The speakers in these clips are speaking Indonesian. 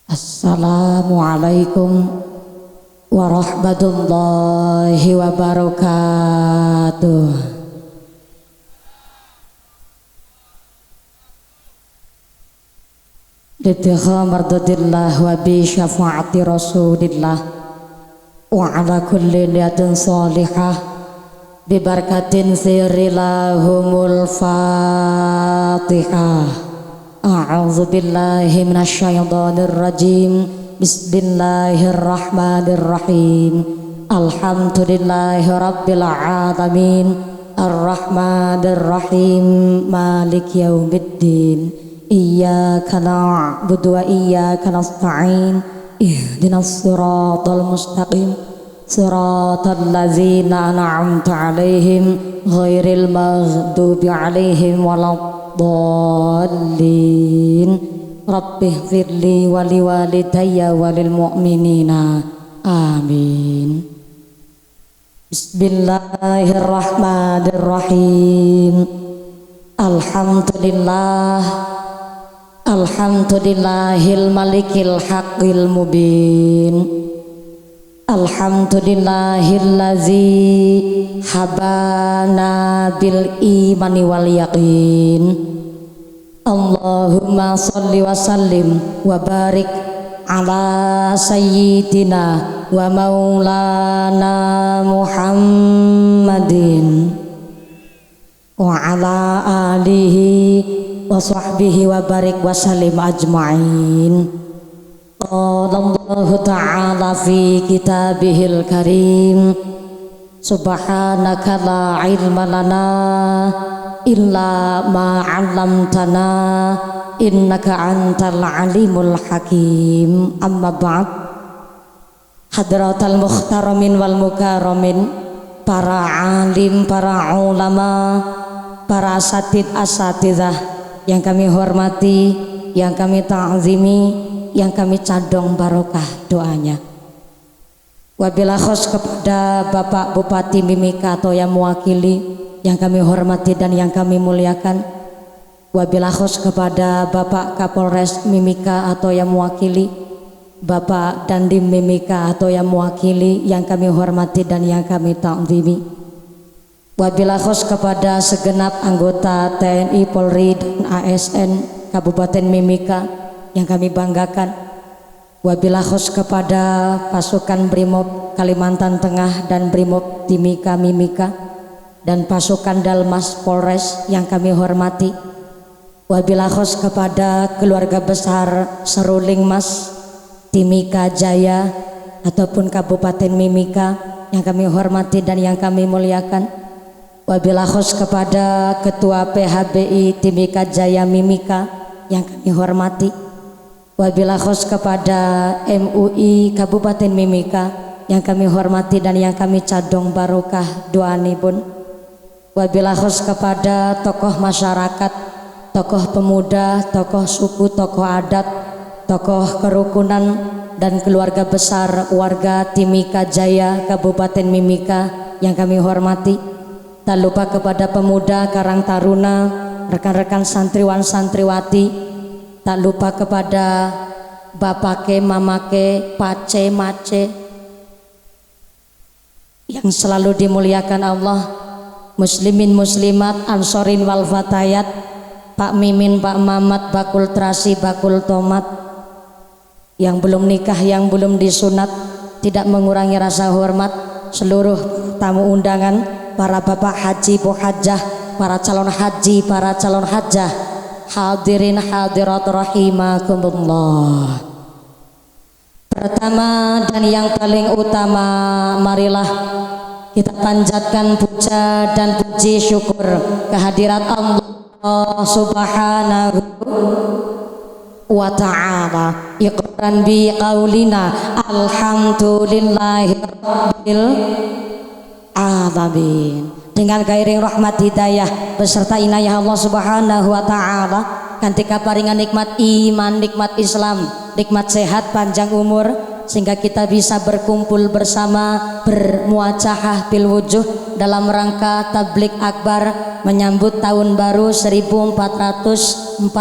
Assalamualaikum warahmatullahi wabarakatuh. Bidha mardatillah wa bi syafaati rasulillah wa ala kulli niyatin salihah bi barakatin sirrillahumul fatihah. A'udzu billahi minasyaitonir rajim. Bismillahirrahmanirrahim. Alhamdulillahi rabbil alamin. Arrahmanir rahim. Maliki yaumiddin. Iyyaka na'budu wa iyyaka nasta'in. Ihdinas siratal mustaqim. Siratal ladzina an'amta 'alaihim ghairil maghdubi 'alaihim waladdallin. Rabbighfirli wa liwalidayya wa lil mu'minina. Amin. Bismillahirrahmanirrahim. Alhamdulillahil malikil haqqil mubin. Alhamdulillahillazi habana bil imani wal yaqin. Allahumma sholli wa sallim wa barik ala sayyidina wa maulana Muhammadin wa ala alihi wa sahbihi wa barik wa sallim ajma'in. Qala Allah ta'ala fi kitabihil karim. Subhanaka la ilma lana illa ma 'allamtana innaka antal alimul hakim. Amma ba'd. Hadratal mukhtaramin wal mukarramin, para alim, para ulama, para asatidzah yang kami hormati, yang kami ta'zimi, yang kami cadong barokah doanya. Wabillahi khos kepada Bapak Bupati Mimika atau yang mewakili, yang kami hormati dan yang kami muliakan. Wabillahi khos kepada Bapak Kapolres Mimika atau yang mewakili, Bapak Dandim Mimika atau yang mewakili, yang kami hormati dan yang kami ta'zimi. Wabillahi khos kepada segenap anggota TNI, Polri dan ASN Kabupaten Mimika yang kami banggakan. Wabillahi khos kepada pasukan Brimob Kalimantan Tengah dan Brimob Timika Mimika dan pasukan Dalmas Polres yang kami hormati. Wabillahi khos kepada keluarga besar Seruling Mas Timika Jaya ataupun Kabupaten Mimika yang kami hormati dan yang kami muliakan. Wabillahi khos kepada Ketua PHBI Timika Jaya Mimika yang kami hormati. Wabillahi khos kepada MUI Kabupaten Mimika yang kami hormati dan yang kami cadong barokah doanipun. Wabillahi khos kepada tokoh masyarakat, tokoh pemuda, tokoh suku, tokoh adat, tokoh kerukunan dan keluarga besar warga Timika Jaya Kabupaten Mimika yang kami hormati. Tak lupa kepada pemuda, Karang Taruna, rekan-rekan santriwan santriwati. Tak lupa kepada bapake, mamake, pace, mace yang selalu dimuliakan Allah, muslimin muslimat, ansorin wal fatayat, Pak Mimin, Pak Mamat, bakul terasi, bakul tomat, yang belum nikah, yang belum disunat, tidak mengurangi rasa hormat seluruh tamu undangan, para bapak haji, bu hajjah, para calon haji, para calon hajjah, hadirin hadirat rahimakumullah. Pertama dan yang paling utama, marilah kita panjatkan puja dan puji syukur kehadirat Allah Subhanahu wa ta'ala. Iqran bi qaulina alhamdulillahi rabbil alamin. Dengan gairing rahmat hidayah beserta inayah Allah Subhanahu wa ta'ala, kantika paringan nikmat iman, nikmat Islam, nikmat sehat, panjang umur, sehingga kita bisa berkumpul bersama, bermuajahah bil wujuh dalam rangka tablik akbar menyambut tahun baru 1441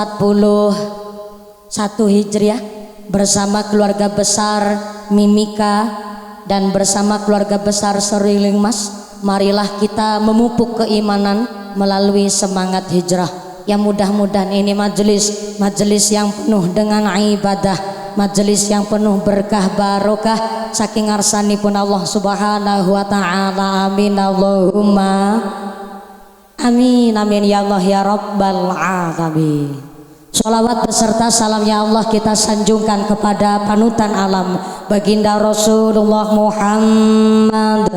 Hijriah bersama keluarga besar Mimika dan bersama keluarga besar Seruling Mas, marilah kita memupuk keimanan melalui semangat hijrah. Yang mudah-mudahan ini majelis yang penuh dengan ibadah, majelis yang penuh berkah barokah saking arsanipun Allah Subhanahu wa taala. Amin Allahumma amin amin ya Allah ya rabbal alamin. Sholawat beserta salam ya Allah kita sanjungkan kepada panutan alam baginda Rasulullah Muhammad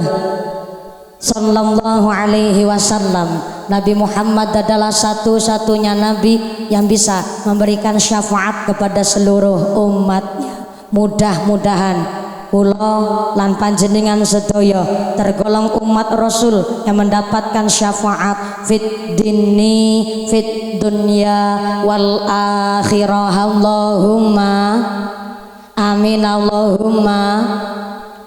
sallallahu alaihi wasallam. Nabi Muhammad adalah satu-satunya nabi yang bisa memberikan syafaat kepada seluruh umatnya. Mudah-mudahan kula lan panjenengan sedaya tergolong umat Rasul yang mendapatkan syafaat fit dini fit dunya wal akhirah. Allahumma amin Allahumma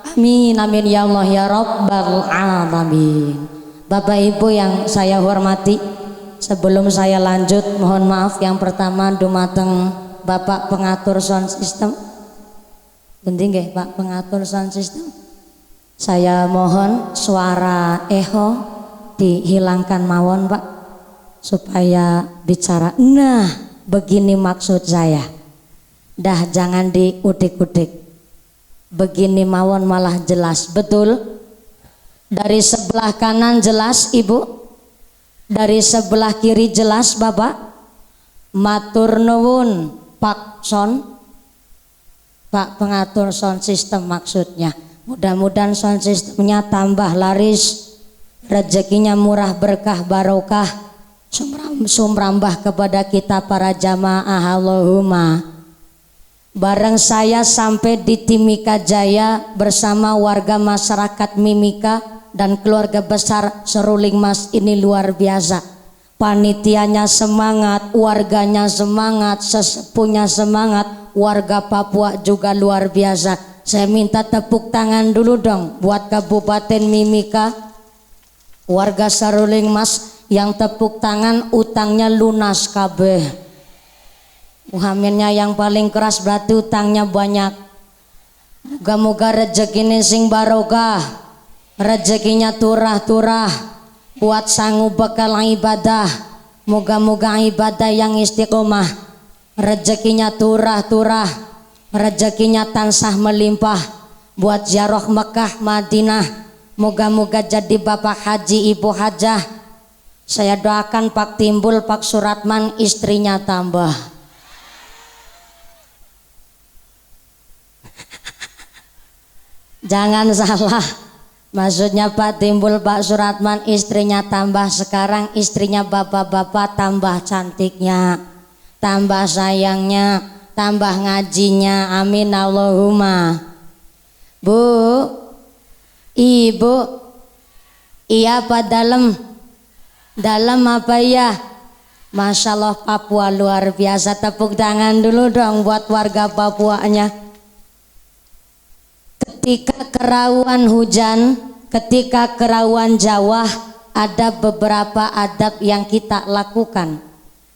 amin amin ya Allah ya rabbal alamin. Bapak Ibu yang saya hormati, sebelum saya lanjut mohon maaf yang pertama dumateng Bapak pengatur sound system. Penting nggih Pak pengatur sound system. Saya mohon suara echo dihilangkan mawon Pak supaya bicara. Nah, begini maksud saya. Dah jangan diudik-udik. Begini mawon malah jelas. Betul? Dari sebelah kanan jelas Ibu? Dari sebelah kiri jelas Bapak? Matur nuwun Pak Son. Pak pengatur sound system maksudnya. Mudah-mudahan sound systemnya tambah laris, rezekinya murah berkah barokah, sumrambah kepada kita para jamaah. Allahumma. Bareng saya sampai di Timika Jaya bersama warga masyarakat Mimika dan keluarga besar Seruling Mas ini luar biasa. Panitianya semangat, warganya semangat, sesepuhnya semangat, warga Papua juga luar biasa. Saya minta tepuk tangan dulu dong buat Kabupaten Mimika, warga Seruling Mas yang tepuk tangan utangnya lunas kabeh. Muhammednya yang paling keras berarti utangnya banyak. Moga-moga rezekinya sing barokah, rezekinya turah-turah, buat sanggup bekal ibadah. Moga-moga ibadah yang istiqomah, rezekinya turah-turah, rezekinya tansah melimpah, buat ziarah Mekah Madinah. Moga-moga jadi bapak haji ibu hajah. Saya doakan Pak Timbul Pak Suratman istrinya tambah. Jangan salah, maksudnya Pak Timbul Pak Suratman istrinya tambah. Sekarang istrinya bapak-bapak tambah cantiknya, tambah sayangnya, tambah ngajinya. Amin Allahumma. Bu, Ibu, iya Pak dalam apa ya? Masya Allah Papua luar biasa. Tepuk tangan dulu dong buat warga Papuanya. Ketika kerawan hujan, ketika kerawan Jawa, ada beberapa adab yang kita lakukan.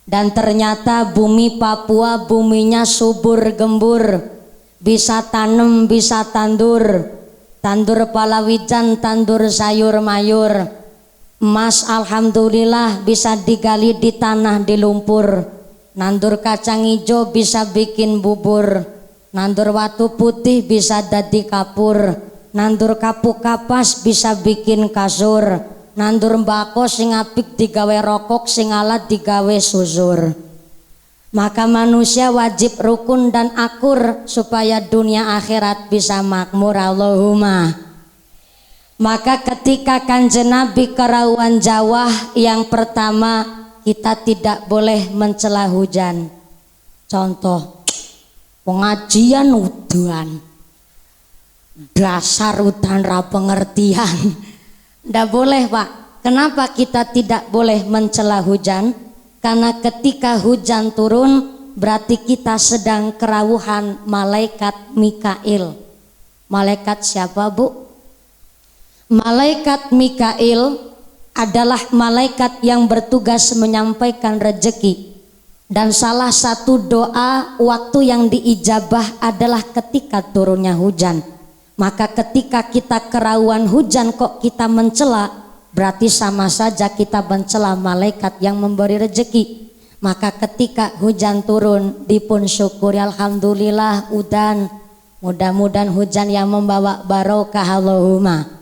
Dan ternyata bumi Papua buminya subur gembur, bisa tanam, bisa tandur, tandur palawijan, tandur sayur mayur. Emas alhamdulillah bisa digali di tanah di lumpur. Nandur kacang hijau bisa bikin bubur. Nandur watu putih bisa dadi kapur. Nandur kapuk kapas bisa bikin kasur. Nandur mbako sing apik digawe rokok, sing alat digawe susur. Maka manusia wajib rukun dan akur supaya dunia akhirat bisa makmur. Allahumma. Maka ketika Kanjeng Nabi kerawan Jawa, yang pertama kita tidak boleh mencela hujan. Contoh pengajian udan, dasar udan ra pengertian. Ndak boleh Pak. Kenapa kita tidak boleh mencela hujan? Karena ketika hujan turun berarti kita sedang kerawuhan malaikat Mikail. Malaikat siapa Bu? Malaikat Mikail adalah malaikat yang bertugas menyampaikan rezeki. Dan salah satu doa waktu yang diijabah adalah ketika turunnya hujan. Maka ketika kita kerawan hujan kok kita mencela, berarti sama saja kita mencela malaikat yang memberi rezeki. Maka ketika hujan turun dipun syukuri, alhamdulillah udan. Mudah-mudahan hujan yang membawa barokah Allahumma.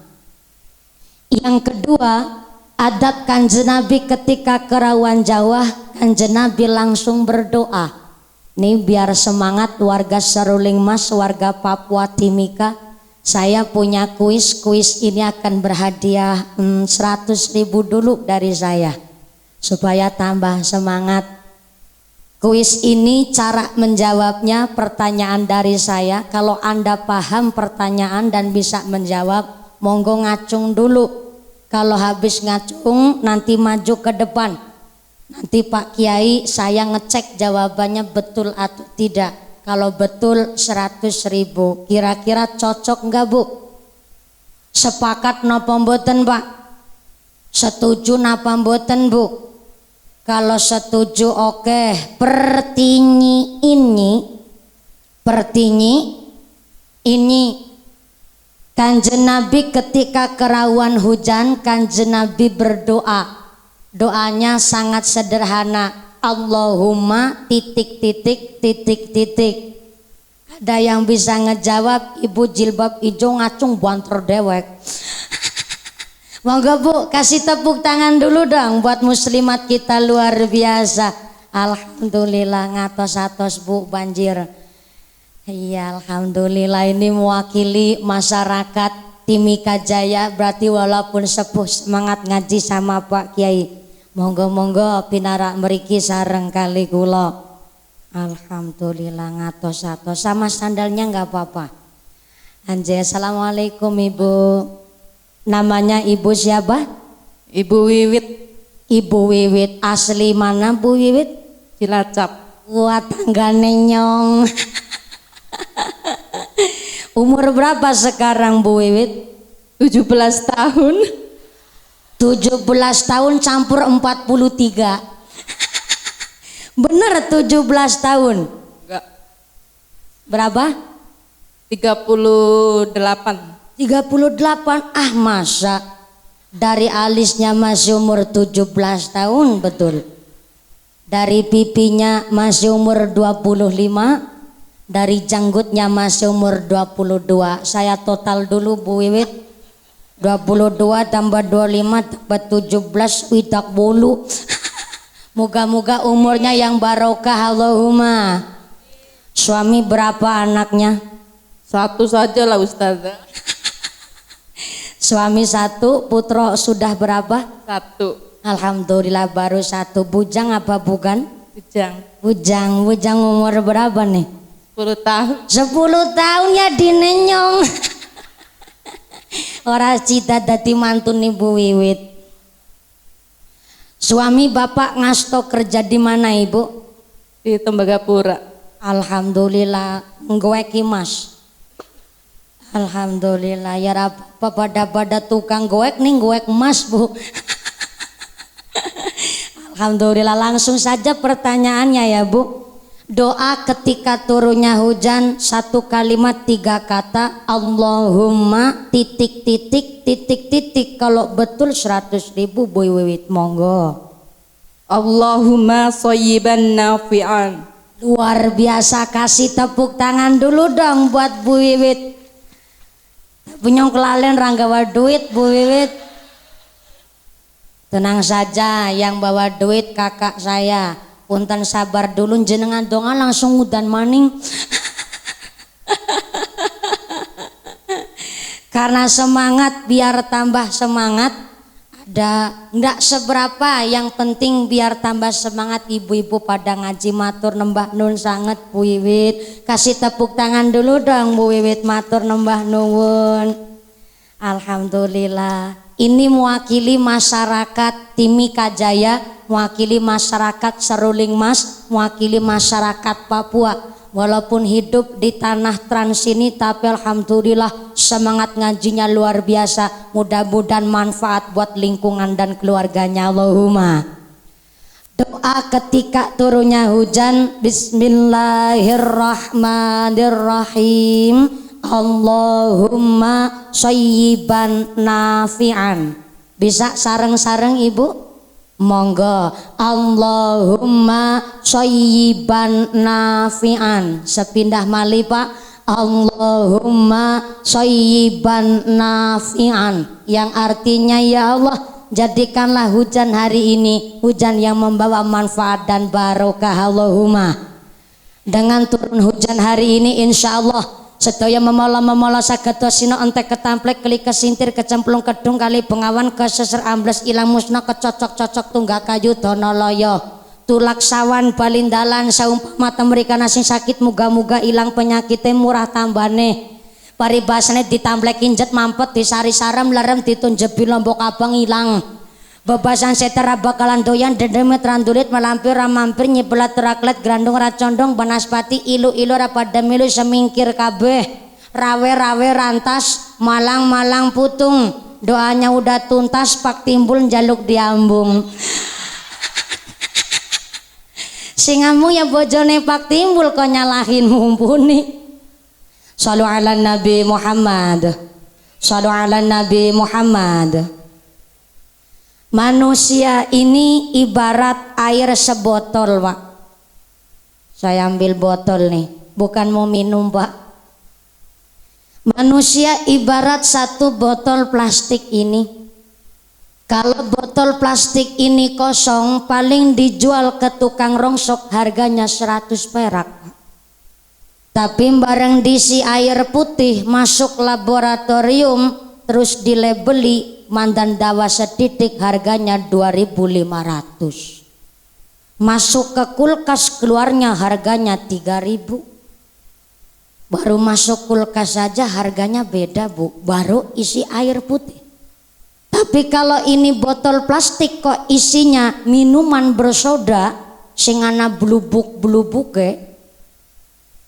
Yang kedua, adab Kanjeng Nabi ketika kerawan Jawa, Kanjeng Nabi langsung berdoa. Nih biar semangat warga Seruling Mas, warga Papua Timika. Saya punya kuis ini akan berhadiah 100.000 dulu dari saya supaya tambah semangat. Kuis ini cara menjawabnya pertanyaan dari saya. Kalau Anda paham pertanyaan dan bisa menjawab, monggo ngacung dulu. Kalau habis ngacung nanti maju ke depan. Nanti Pak Kiai saya ngecek jawabannya betul atau tidak. Kalau betul 100.000. Kira-kira cocok enggak Bu? Sepakat napa mboten Pak? Setuju napa mboten Bu? Kalau setuju oke. Pertinyi ini Kanjeng Nabi ketika kerawan hujan, Kanjeng Nabi berdoa. Doanya sangat sederhana. Allahumma titik. Ada yang bisa ngejawab? Ibu jilbab ijo ngacung banter dewek. Monggo Bu, kasih tepuk tangan dulu dong buat muslimat kita luar biasa. Alhamdulillah ngatos-atos Bu banjir. Iya, alhamdulillah ini mewakili masyarakat Timika Jaya, berarti walaupun sepuh semangat ngaji sama Pak Kiai. Monggo pinarak mriki sareng kali kula. Alhamdulillah ngatos-atos sama sandalnya enggak apa-apa. Anjay, assalamualaikum Ibu. Namanya Ibu siapa? Ibu Wiwit. Ibu Wiwit asli mana Bu Wiwit? Cilacap. Wah tanggane nyong. Umur berapa sekarang Bu Wiwit? 17 tahun. 17 tahun campur 43. Bener 17 tahun? Enggak. Berapa? 38. 38. Ah masa dari alisnya masih umur 17 tahun betul. Dari pipinya masih umur 25. Dari janggutnya masih umur 22. Saya total dulu Bu Wiwit. 22 tambah 25 tambah 17 widak bolu. Moga-moga umurnya yang barokah Allahumma. Suami berapa anaknya? Satu saja lah Ustazah. Suami satu, putra sudah berapa? Satu. Alhamdulillah baru satu. Bujang apa bukan? Bujang. Bujang umur berapa nih? 10 tahun. 10 tahun ya dinenyong. Ora cita dadi mantun Ibu Wiwit. Suami Bapak ngasto kerja di mana Ibu? Di Tembagapura. Alhamdulillah nggoeki Mas. Alhamdulillah ya apa pada tukang goek nih goek emas Bu. Alhamdulillah langsung saja pertanyaannya ya Bu. Doa ketika turunnya hujan 1 kalimat 3 kata Allahumma titik. Kalau betul 100.000 Bu Wiwit monggo. Allahumma shayyiban nafi'an. Luar biasa, kasih tepuk tangan dulu dong buat Bu Wiwit. Punyong kelalen ranggawa duit Bu Wiwit. Tenang saja yang bawa duit kakak saya. Punten sabar dulu jenengan donga langsung udan maning. Karena semangat biar tambah semangat. Ada enggak seberapa, yang penting biar tambah semangat. Ibu-ibu pada ngaji matur nembah nun sangat Bu Wiwit. Kasih tepuk tangan dulu dong Bu Wiwit matur nembah nuwun. Alhamdulillah. Ini mewakili masyarakat Timika Jaya, mewakili masyarakat Seruling Mas, mewakili masyarakat Papua. Walaupun hidup di tanah Trans ini, tapi alhamdulillah semangat ngajinya luar biasa. Mudah-mudahan manfaat buat lingkungan dan keluarganya Allahumma. Doa ketika turunnya hujan, Bismillahirrahmanirrahim. Allahumma shayyiban nafi'an. Bisa sareng-sareng Ibu? Monggo. Allahumma shayyiban nafi'an. Sepindah malih Pak. Allahumma shayyiban nafi'an, yang artinya ya Allah, jadikanlah hujan hari ini hujan yang membawa manfaat dan barokah. Allahumma, dengan turun hujan hari ini insya Allah sedaya memola sagetosina entek ketamplek keli kesintir kecemplung kedung kali bengawan keseser ambles ilang musna kecocok-cocok tunggak kayu donoloyo tulak sawan balindalan saumpama temerikan sing sakit muga-muga ilang penyakitnya murah tambane paribasane ditamblekin jet mampet disari saram lerem ditunjebi lombok abang ilang bebasan setera bakalan doyan dedemet randulit malampir ramampir nyibelat teraklet grandung racondong banaspati ilu-ilu rapada milu semingkir kabeh rawe-rawe rantas malang-malang putung doanya udah tuntas pak timbul jaluk diambung singambung ya bojone pak timbul kok nyalahin mumpuni. Shallu ala Nabi Muhammad. Shallu ala Nabi Muhammad. Manusia ini ibarat air sebotol, Pak. Saya ambil botol nih, bukan mau minum, Pak. Manusia ibarat satu botol plastik ini. Kalau botol plastik ini kosong, paling dijual ke tukang rongsok harganya 100 perak. Tapi bareng diisi air putih masuk laboratorium terus dilabeli mandan dawa sedidik harganya 2.500. Masuk ke kulkas keluarnya harganya 3.000. Baru masuk kulkas saja harganya beda Bu, baru isi air putih. Tapi kalau ini botol plastik kok isinya minuman bersoda sing ana blubuk-blubuke.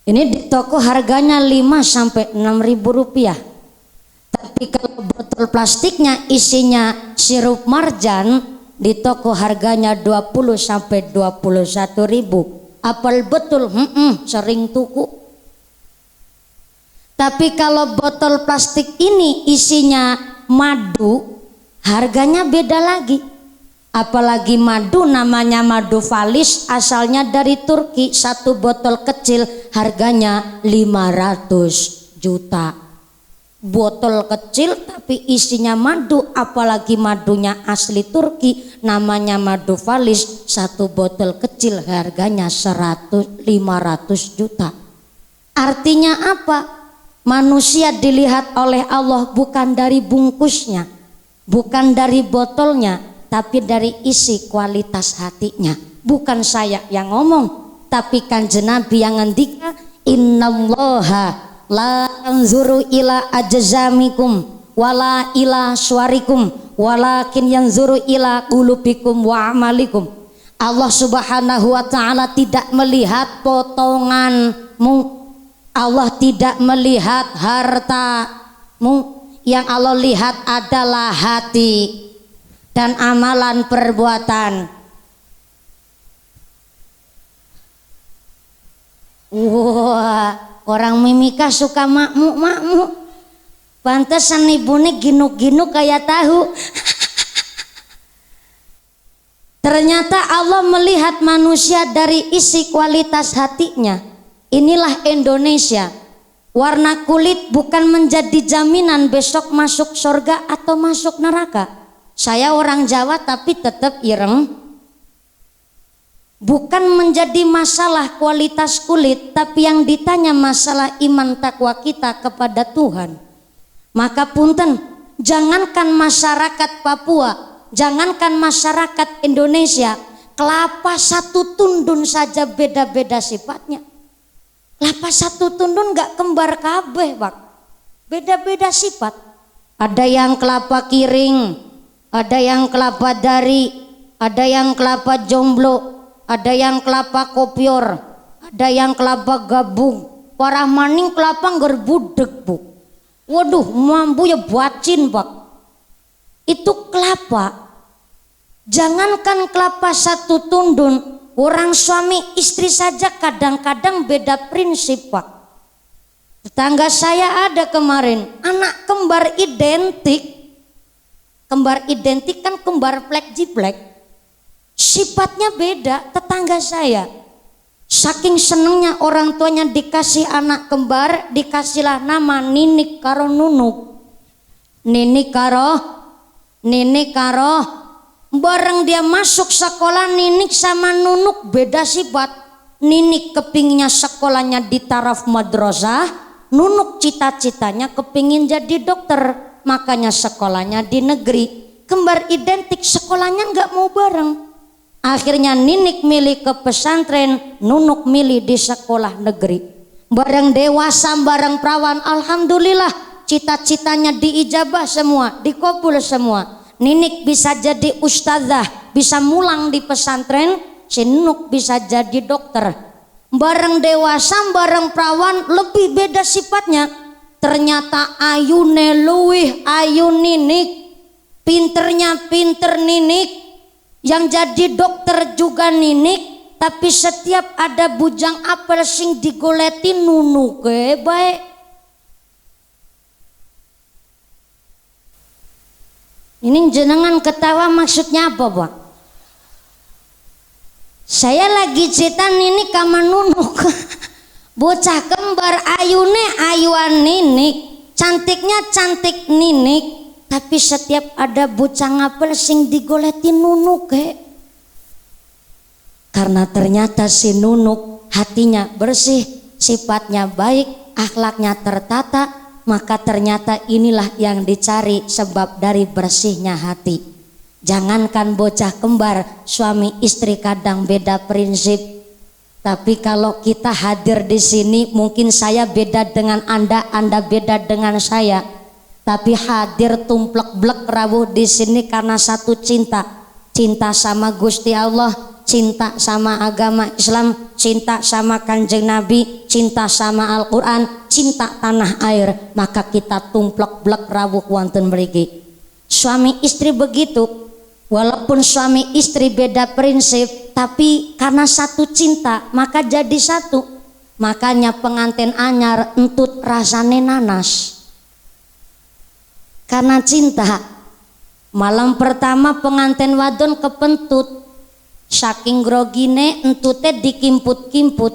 Ini di toko harganya 5 sampai 6.000 rupiah. Tapi kalau botol plastiknya isinya sirup marjan di toko harganya 20 sampai 21.000. Apal betul? Sering tuku. Tapi kalau botol plastik ini isinya madu, harganya beda lagi. Apalagi madu namanya madu falis asalnya dari Turki, satu botol kecil harganya 500 juta. Botol kecil tapi isinya madu, apalagi madunya asli Turki namanya madu falis, satu botol kecil harganya 500 juta. Artinya apa? Manusia dilihat oleh Allah bukan dari bungkusnya, bukan dari botolnya, tapi dari isi kualitas hatinya. Bukan saya yang ngomong, tapi Kanjeng Nabi yang ngendika, innallaha la yanzuru ila ajzamikum wala ila suwarikum walakin yanzuru ila qulubikum wa amalikum. Allah Subhanahu wa taala tidak melihat potonganmu, Allah tidak melihat hartamu, yang Allah lihat adalah hati dan amalan perbuatan. Wah, orang mimika suka makmuk. Pantesan ibune ginuk-ginuk kayak tahu. Ternyata Allah melihat manusia dari isi kualitas hatinya. Inilah Indonesia. Warna kulit bukan menjadi jaminan besok masuk surga atau masuk neraka. Saya orang Jawa tapi tetap ireng. Bukan menjadi masalah kualitas kulit, tapi yang ditanya masalah iman takwa kita kepada Tuhan. Maka punten, jangankan masyarakat Papua, jangankan masyarakat Indonesia, kelapa satu tundun saja beda-beda sifatnya. Kelapa satu tundun gak kembar kabeh, Pak. Beda-beda sifat. Ada yang kelapa kiring, ada yang kelapa dari, ada yang kelapa jomblo, ada yang kelapa kopior, ada yang kelapa gabung. Parah maning kelapa ngerbudek, Bu. Waduh, mampu ya buacin, Pak. Itu kelapa Jangankan kelapa satu tundun, orang suami istri saja kadang-kadang beda prinsip Pak. Tetangga saya ada kemarin, anak kembar identik. Kembar identik kan kembar plek jiplek. Sifatnya beda tetangga saya. Saking senengnya orang tuanya dikasih anak kembar, dikasihlah nama Ninik karo Nunuk. Ninik karo bareng dia masuk sekolah, Ninik sama Nunuk beda sifat. Ninik kepinginnya sekolahnya di taraf madrasah, Nunuk cita-citanya kepingin jadi dokter, makanya sekolahnya di negeri. Kembar identik sekolahnya nggak mau bareng. Akhirnya Ninik milih ke pesantren, Nunuk milih di sekolah negeri. Bareng dewasa, bareng perawan, alhamdulillah cita-citanya diijabah semua, dikabul semua. Ninik bisa jadi ustazah, bisa mulang di pesantren, si Nunuk bisa jadi dokter. Bareng dewasa, bareng perawan, lebih beda sifatnya. Ternyata ayune luwih ayu Ninik, pinternya pinter Ninik, yang jadi dokter juga Ninik, tapi setiap ada bujang apel sing digoleti Nunuk baik. Ini jenengan ketawa maksudnya apa Pak? Saya lagi cerita Ninik sama Nunuk. Bocah kembar ayune ayuan Ninik, cantiknya cantik Ninik, tapi setiap ada bocah ngapel sing digoleti Nunuk karena ternyata si Nunuk hatinya bersih, sifatnya baik, akhlaknya tertata, maka ternyata inilah yang dicari sebab dari bersihnya hati. Jangankan bocah kembar, suami istri kadang beda prinsip. Tapi kalau kita hadir di sini, mungkin saya beda dengan Anda beda dengan saya. Tapi hadir tumplek-blek rawuh di sini karena satu cinta. Cinta sama Gusti Allah, cinta sama agama Islam, cinta sama Kanjeng Nabi, cinta sama Al-Quran, cinta tanah air. Maka kita tumplek-blek rawuh wonten mriki. Suami istri begitu. Walaupun suami istri beda prinsip, tapi karena satu cinta maka jadi satu. Makanya pengantin anyar entut rasane nanas. Karena cinta, malam pertama pengantin wadon kepentut, saking grogine entute dikimput-kimput.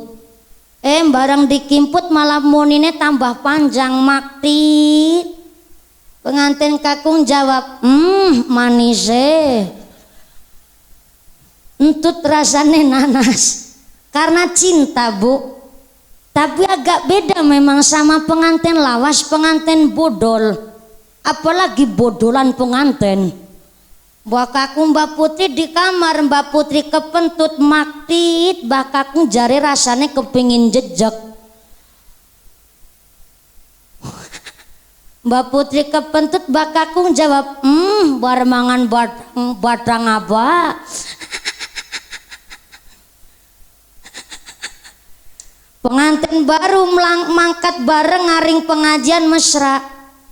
Barang dikimput malah munine tambah panjang makti. Pengantin kakung jawab, manis entut rasane nanas. Karena cinta Bu. Tapi agak beda memang sama pengantin lawas, pengantin bodol. Apalagi bodolan pengantin. Mbak kakung Mbak Putri di kamar, Mbak Putri kepentut maktit, Mbak kakung jari rasanya kepingin jejak. Mbak Putri kepentut, Mbak kakung jawab, bar mangan batang apa? Pengantin baru mangkat bareng ngaring pengajian mesra.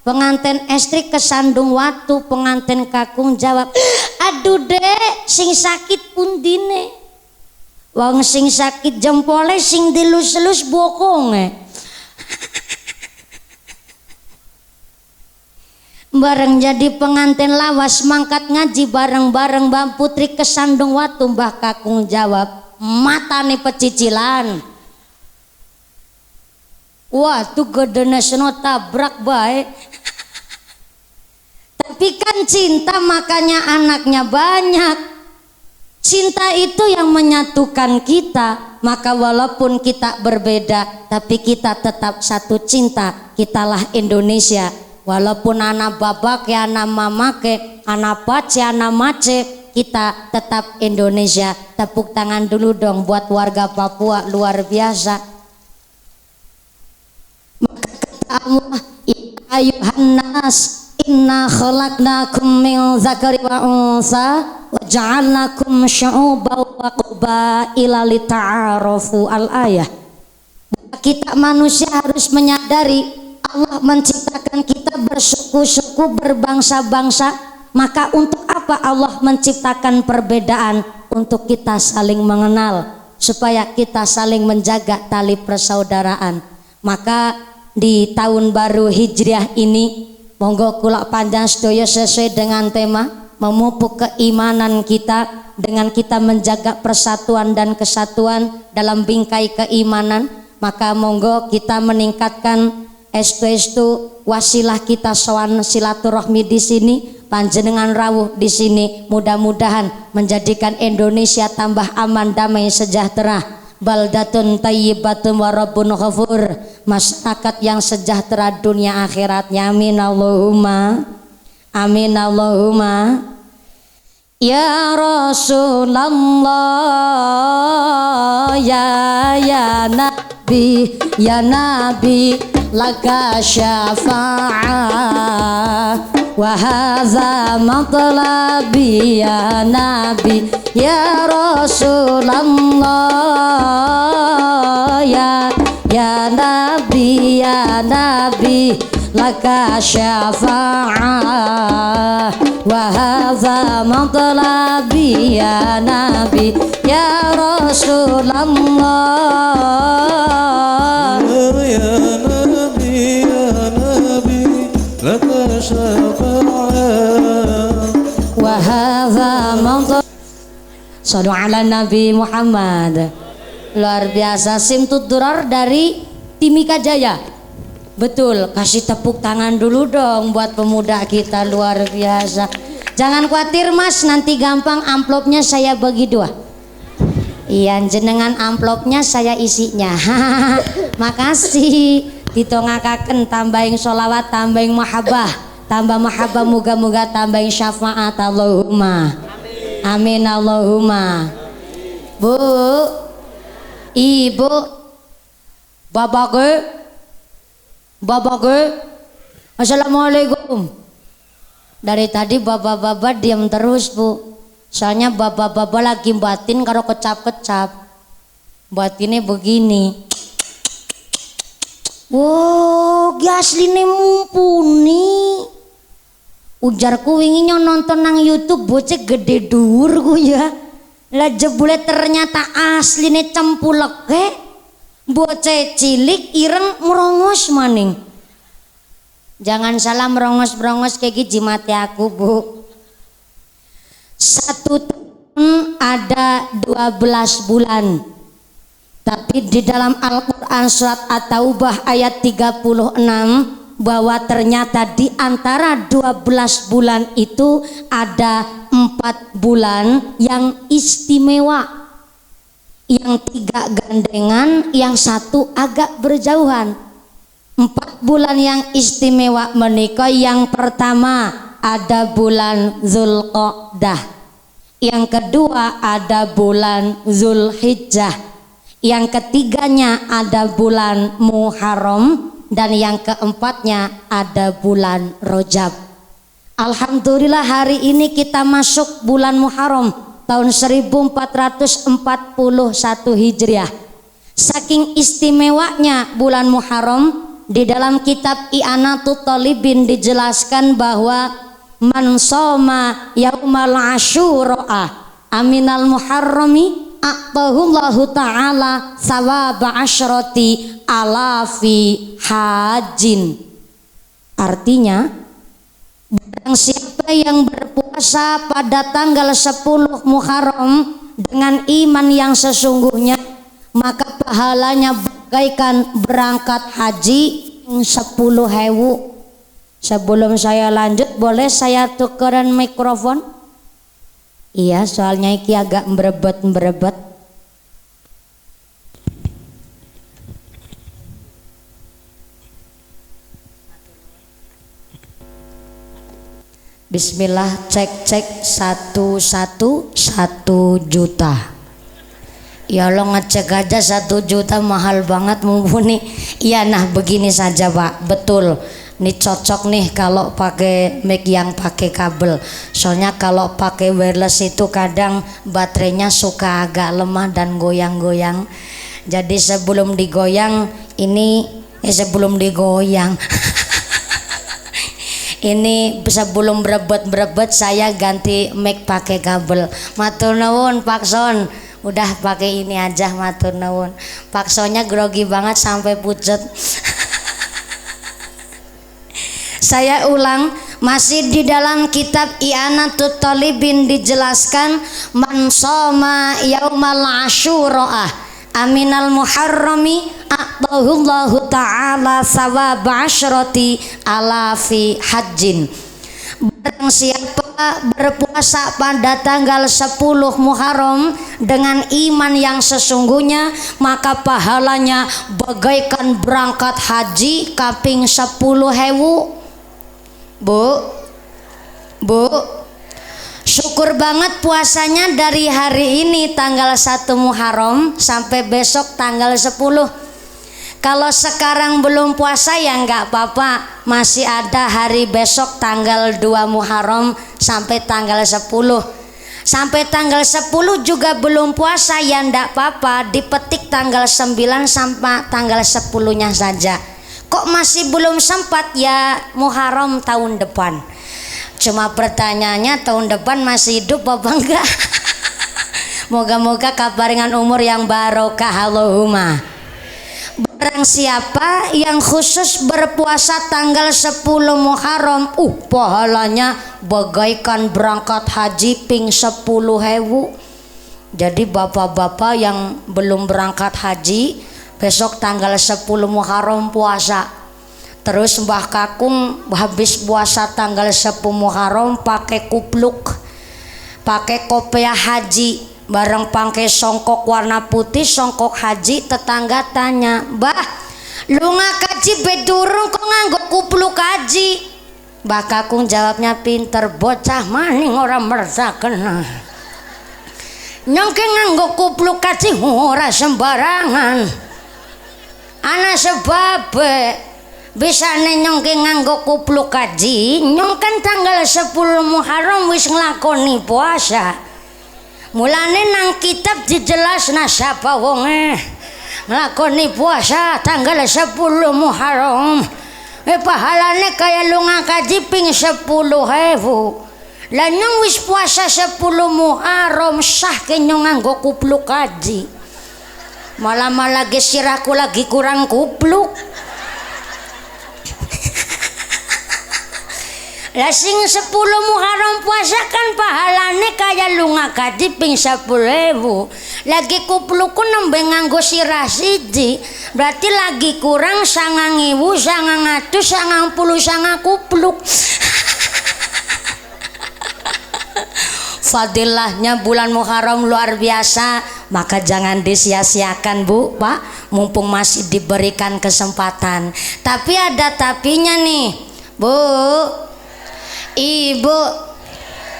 Pengantin estri kesandung watu, pengantin kakung jawab, aduh dek, sing sakit pundine. Wong sing sakit jempole sing dilus-lus bokonge. Bareng jadi pengantin lawas mangkat ngaji bareng-bareng Mbak Putri kesandung watu, Mbah kakung jawab, matane pecicilan. Wah tuh gedene seno tabrak baik. Tapi kan cinta makanya anaknya banyak. Cinta itu yang menyatukan kita. Maka walaupun kita berbeda, tapi kita tetap satu cinta. Kitalah Indonesia. Walaupun anak babak ya anak mamake, anak pace anak mace, kita tetap Indonesia. Tepuk tangan dulu dong buat warga Papua, luar biasa. Maka kata Allah, ayuhan nas, inna khalaqnakum min zakari wa unsa wa ja'alnakum syu'uban wa qabaila lita'arafu al-ayah. Kita manusia harus menyadari Allah menciptakan kita bersuku-suku, berbangsa-bangsa Maka untuk apa Allah menciptakan perbedaan? Untuk kita saling mengenal, supaya kita saling menjaga tali persaudaraan. Maka di tahun baru Hijriah ini, monggo kula panjang sedaya sesuai dengan tema memupuk keimanan kita dengan kita menjaga persatuan dan kesatuan dalam bingkai keimanan. Maka monggo kita meningkatkan estu wasilah kita sowan silaturahmi di sini, panjenengan rawuh di sini, mudah-mudahan menjadikan Indonesia tambah aman, damai, sejahtera, baldatun tayyibatun wa rabbun ghafur, masyarakat yang sejahtera dunia akhiratnya. Amin Allahumma amin Allahumma. Ya Rasulullah, ya Nabi, ya Nabi, laka syafa'ah wa hadza matlabi ya Nabi, ya Rasulullah, ya Nabi, ya Nabi, laka syafa'ah wa hadza matlabi ya Nabi, ya Rasulullah, ya Nabi, laka syafa'ah wa hadza matlabi. Shallu ala Nabi Muhammad. Luar biasa, Simtud Durar dari Timika Jaya. Betul, kasih tepuk tangan dulu dong buat pemuda kita, luar biasa. Jangan khawatir Mas, nanti gampang amplopnya saya bagi dua. Iya, jenengan amplopnya saya isinya. Makasih. Ditongakaken tambahin sholawat, tambahin mahabbah, tambah mahabbah, moga-moga tambahin syafaat. Allahumma amin Allahumma. Bu, Ibu, Bapak, Assalamualaikum. Dari tadi bapak-bapak diam terus Bu, soalnya bapak-bapak lagi batin karo kecap-kecap. Batinnya begini. Wow, asline mumpuni. Ujarku winginya nonton nang YouTube bocah gede dhuwur ku ya. Lah jebule ternyata asline cempuleke. Bocah cilik ireng merongos maning. Jangan salah merongos-merongos kayak gitu mati aku Bu. 1 tahun ada 12 bulan. Tapi di dalam Al-Quran surat At-Taubah ayat 36 bahwa ternyata di antara 12 bulan itu ada 4 bulan yang istimewa. Yang 3 gandengan, yang 1 agak berjauhan. 4 bulan yang istimewa menikah. Yang pertama ada bulan Zulqa'dah, yang kedua ada bulan Zulhijjah, yang ketiganya ada bulan Muharram, dan yang keempatnya ada bulan Rajab. Alhamdulillah hari ini kita masuk bulan Muharram tahun 1441 Hijriah. Saking istimewanya bulan Muharram, di dalam kitab I'anatut Thalibin dijelaskan bahwa man shoma yaumal asyura aminal muharrami a'tahullahu ta'ala sawaba asyrati alafi hajin. Artinya, barang siapa yang berpuasa pada tanggal 10 Muharram dengan iman yang sesungguhnya, maka pahalanya bagaikan berangkat haji 10.000. Sebelum saya lanjut, boleh saya tukeran mikrofon? Iya, soalnya iki agak berebet. Bismillah, cek 1 juta. Ya Allah, ngecek aja 1 juta mahal banget mumpuni. Iya, nah begini saja Pak, betul. Ini cocok nih kalau pakai mic yang pakai kabel. Soalnya kalau pakai wireless itu kadang baterainya suka agak lemah dan goyang-goyang. Jadi sebelum digoyang Ini sebelum berebet saya ganti mic pakai kabel. Matur nuwun Pak Son. Udah pakai ini aja, matur nuwun. Pak Sonnya grogi banget sampai pucet. Saya ulang, masih di dalam kitab I'anatut Thalibin dijelaskan man shoma yaumal asyura aminal muharrami a'tahullahu ta'ala sawab asyrati alafi hajjin. Barang siapa berpuasa pada tanggal 10 Muharram dengan iman yang sesungguhnya, maka pahalanya bagaikan berangkat haji kaping 10.000. Bu, syukur banget puasanya dari hari ini tanggal 1 Muharram sampai besok tanggal 10. Kalau sekarang belum puasa ya nggak apa-apa, masih ada hari besok tanggal 2 Muharram sampai tanggal 10. Sampai tanggal 10 juga belum puasa ya nggak apa-apa, dipetik tanggal 9 sampai tanggal 10-nya saja. Kok masih belum sempat ya Muharram tahun depan. Cuma pertanyaannya tahun depan masih hidup apa enggak? Moga-moga kabaringan umur yang barokah Allahumma. Barang siapa yang khusus berpuasa tanggal 10 Muharram, pahalanya bagaikan berangkat haji ping 10.000. Jadi bapak-bapak yang belum berangkat haji, besok tanggal 10 Muharram puasa. Terus Mbah Kakung habis puasa tanggal 10 Muharram pakai kupluk, pakai kopiah haji, bareng pakai songkok warna putih, songkok haji. Tetangga tanya, "Mbah, lu ngakaji bedurung kok nganggo kupluk haji?" Mbah Kakung jawabnya pinter, "Bocah maning orang mersaken. Nyongke nganggo kupluk haji ora sembarangan. Ana sebab bisa nyongke nganggo kupluk haji, nyong kan tanggal 10 Muharram wis nglakoni puasa. Mulane nang kitab dijelasna sapa wonge nglakoni puasa tanggal 10 Muharram, pahalane kaya lu ngakaji ping 10.000. Lah nyong wis puasa 10 Muharram sah ke nyong nganggo kupluk haji. Malah gesirahku lagi kurang kupluk. Lah sing 10 Muharram puasa kan pahalane kaya lu ngakaji ping 10.000. Lagi kuplukku nembe nganggo sirah siji, berarti lagi kurang 9.999 kupluk. Fadilahnya bulan Muharram luar biasa, maka jangan disia-siakan Bu, Pak, mumpung masih diberikan kesempatan. Tapi ada tapinya nih, Bu, Ibu,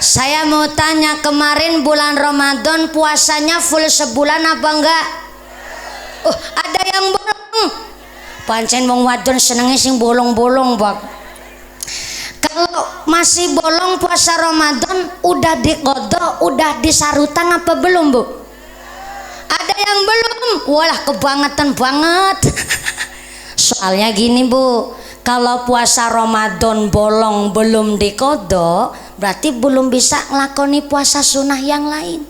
saya mau tanya, kemarin bulan Ramadan puasanya full sebulan apa enggak? Ada yang bolong. Pancen wong wadon senenge sing bolong-bolong, Pak. Kalau masih bolong puasa Ramadan udah diqodho, udah disarutan apa belum, Bu? Ada yang belum? Walah kebangetan banget. Soalnya gini, Bu, kalau puasa Ramadan bolong belum diqodho, berarti belum bisa ngelakoni puasa sunnah yang lain.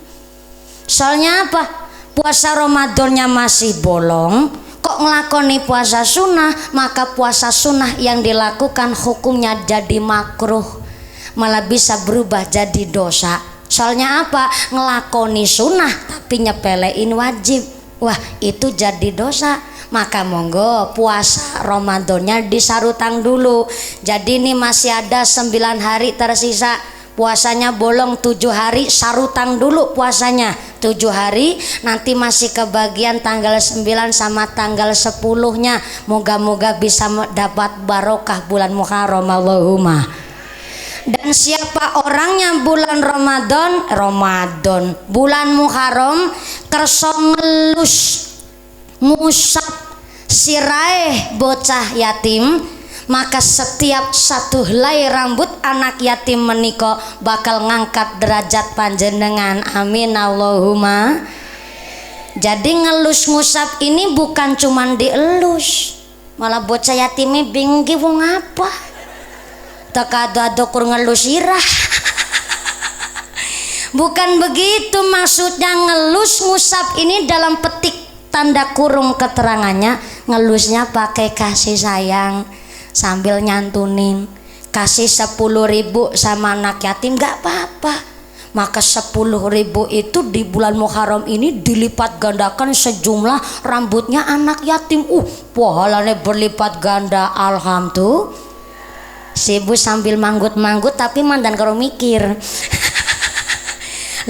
Soalnya apa? Puasa Ramadannya masih bolong, kok ngelakoni puasa sunnah, maka puasa sunnah yang dilakukan hukumnya jadi makruh, malah bisa berubah jadi dosa. Soalnya apa? Ngelakoni sunnah tapi nyepelein wajib, wah itu jadi dosa. Maka monggo puasa Ramadannya disarutang dulu. Jadi ini masih ada 9 hari tersisa, puasanya bolong 7 hari, sarutang dulu puasanya 7 hari, nanti masih kebagian tanggal 9 sama tanggal 10-nya. Moga-moga bisa dapat barokah bulan Muharram Allahumma. Dan siapa orangnya bulan Ramadan bulan Muharram kerso ngelus ngusap siraih bocah yatim, maka setiap satu helai rambut anak yatim menika bakal ngangkat derajat panjenengan. Amin Allahumma. Jadi ngelus ngusap ini bukan cuman dielus, malah bocah yatimnya bingung wong apa. teka ado kur ngelus sirah. Bukan begitu maksudnya ngelus. Ngusap ini dalam petik tanda kurung keterangannya, ngelusnya pakai kasih sayang sambil nyantunin. Kasih 10.000 sama anak yatim gak apa-apa, maka 10.000 itu di bulan Muharram ini dilipat gandakan sejumlah rambutnya anak yatim. Pahalanya berlipat ganda. Alhamdulillah. Si ibu sambil manggut-manggut tapi mandan karo mikir.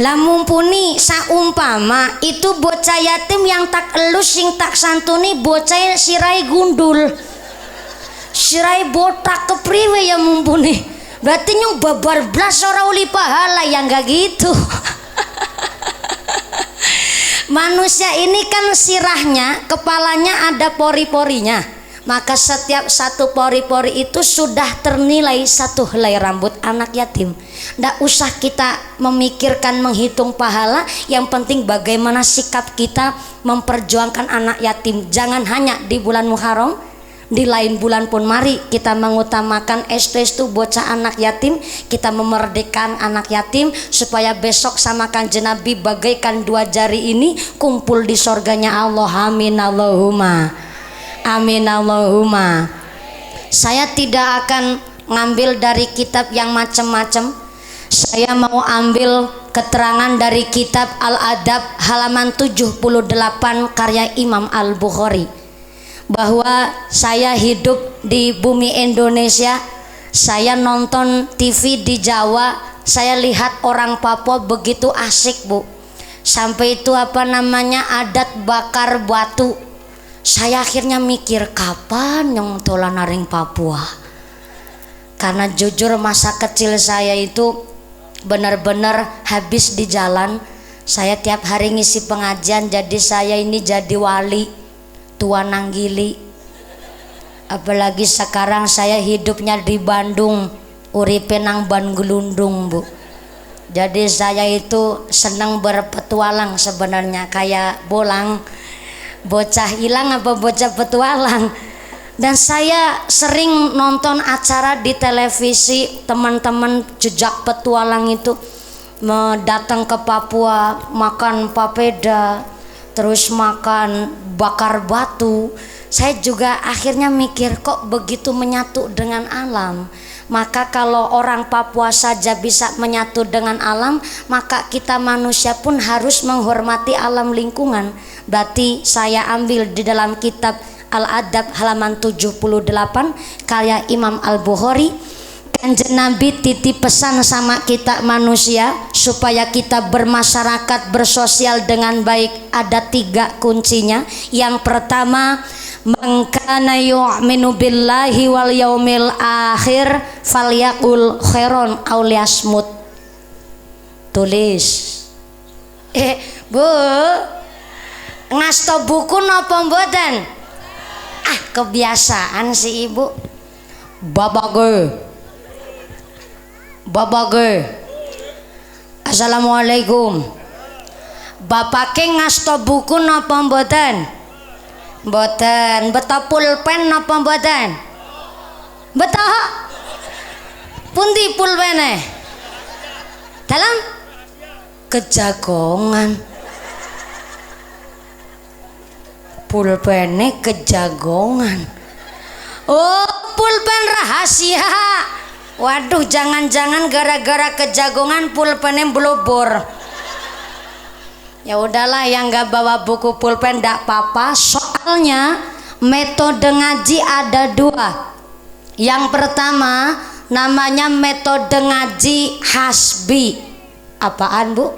Lah mumpuni saumpama itu bocah yatim yang tak elus sing tak santuni bocah sirai gundul, sirai botak kepriwe ya mumpuni. Berarti nyong babar blas ora uli pahala, yang gak gitu. Manusia ini kan sirahnya, kepalanya ada pori-porinya, maka setiap satu pori-pori itu sudah ternilai satu helai rambut anak yatim. Nggak usah kita memikirkan menghitung pahala, yang penting bagaimana sikap kita memperjuangkan anak yatim. Jangan hanya di bulan Muharram, di lain bulan pun mari kita mengutamakan estu bocah anak yatim. Kita memerdekakan anak yatim supaya besok sama Kanjeng Nabi bagaikan dua jari ini kumpul di sorganya Allah. Amin Allahumma. Amin Allahumma. Saya tidak akan ngambil dari kitab yang macam-macam. Saya mau ambil keterangan dari kitab Al-Adab halaman 78 karya Imam Al-Bukhari. Bahwa saya hidup di bumi Indonesia, saya nonton TV di Jawa, saya lihat orang Papua begitu asik bu. Sampai itu apa namanya adat bakar batu. Saya akhirnya mikir kapan yang tolan naring Papua. Karena jujur masa kecil saya itu benar-benar habis di jalan. Saya tiap hari ngisi pengajian, jadi saya ini jadi wali tua nanggili. Apalagi sekarang saya hidupnya di Bandung, uripe nang ban gelundung bu. Jadi saya itu senang berpetualang sebenarnya, kayak bolang, bocah hilang apa bocah petualang. Dan saya sering nonton acara di televisi, teman-teman jejak petualang itu datang ke Papua, makan papeda, terus makan bakar batu. Saya juga akhirnya mikir kok begitu menyatu dengan alam. Maka kalau orang Papua saja bisa menyatu dengan alam, maka kita manusia pun harus menghormati alam lingkungan. Berarti saya ambil di dalam kitab Al-Adab halaman 78 karya Imam Al-Bukhari. Kanjeng Nabi titip pesan sama kita manusia supaya kita bermasyarakat, bersosial dengan baik. Ada 3 kuncinya. Yang pertama, man kana yu'minu billahi wal yaumil akhir falyaqul khairon aw liyasmut. Tulis. Bu, ngasto buku napa mboten? Kebiasaan si ibu. Babage. Assalamualaikum. Bapake ngasto buku napa mboten? Mboten. Beto pulpen napa mboten? Beto. Pundi pulpene? Dalam kejagongan. Pulpennya kejagongan. Oh, pulpen rahasia. Waduh, jangan-jangan gara-gara kejagongan pulpennya blobor. Ya udahlah, yang nggak bawa buku pulpen ndak apa-apa. Soalnya metode ngaji ada 2. Yang pertama namanya metode ngaji hasbi. Apaan bu?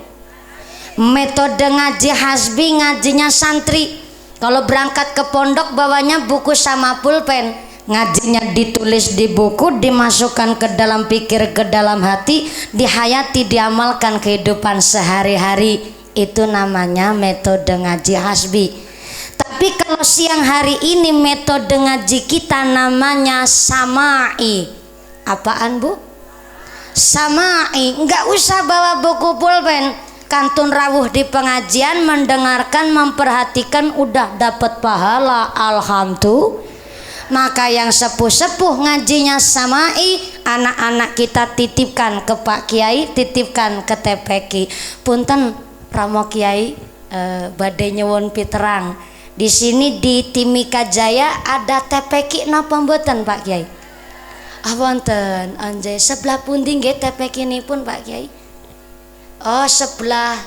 Metode ngaji hasbi, ngajinya santri. Kalau berangkat ke pondok bawanya buku sama pulpen, ngajinya ditulis di buku, dimasukkan ke dalam pikir, ke dalam hati, dihayati, diamalkan kehidupan sehari-hari. Itu namanya metode ngaji hasbi. Tapi kalau siang hari ini metode ngaji kita namanya samai. Apaan bu? Samai. Nggak usah bawa buku pulpen, kantun rawuh di pengajian, mendengarkan, memperhatikan, udah dapat pahala. Alhamdulillah. Maka yang sepuh-sepuh ngajinya samai, anak-anak kita titipkan ke Pak Kiai, titipkan ke TPQ. Punten Ramo Kiai, badai nyewon piterang. Di sini di Timika Jaya ada TPQ napa mboten Pak Kiai? Wonten, anjay sebelah pundi nggih TPQ ini pun Pak Kiai? Oh sebelah,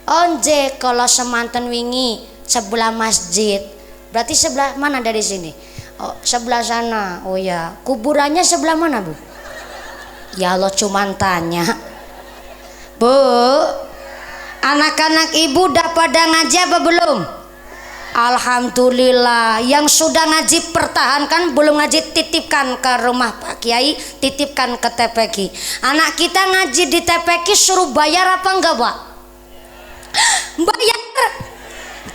onje kalau semanten wingi sebelah masjid. Berarti sebelah mana dari sini? Oh sebelah sana. Oh ya, kuburannya sebelah mana Bu? Ya Allah cuman tanya. Bu, anak-anak ibu udah pada ngaji apa belum? Alhamdulillah. Yang sudah ngaji pertahankan, belum ngaji titipkan ke rumah Pak Kiai, titipkan ke TPQ. Anak kita ngaji di TPQ suruh bayar apa enggak Pak? Bayar.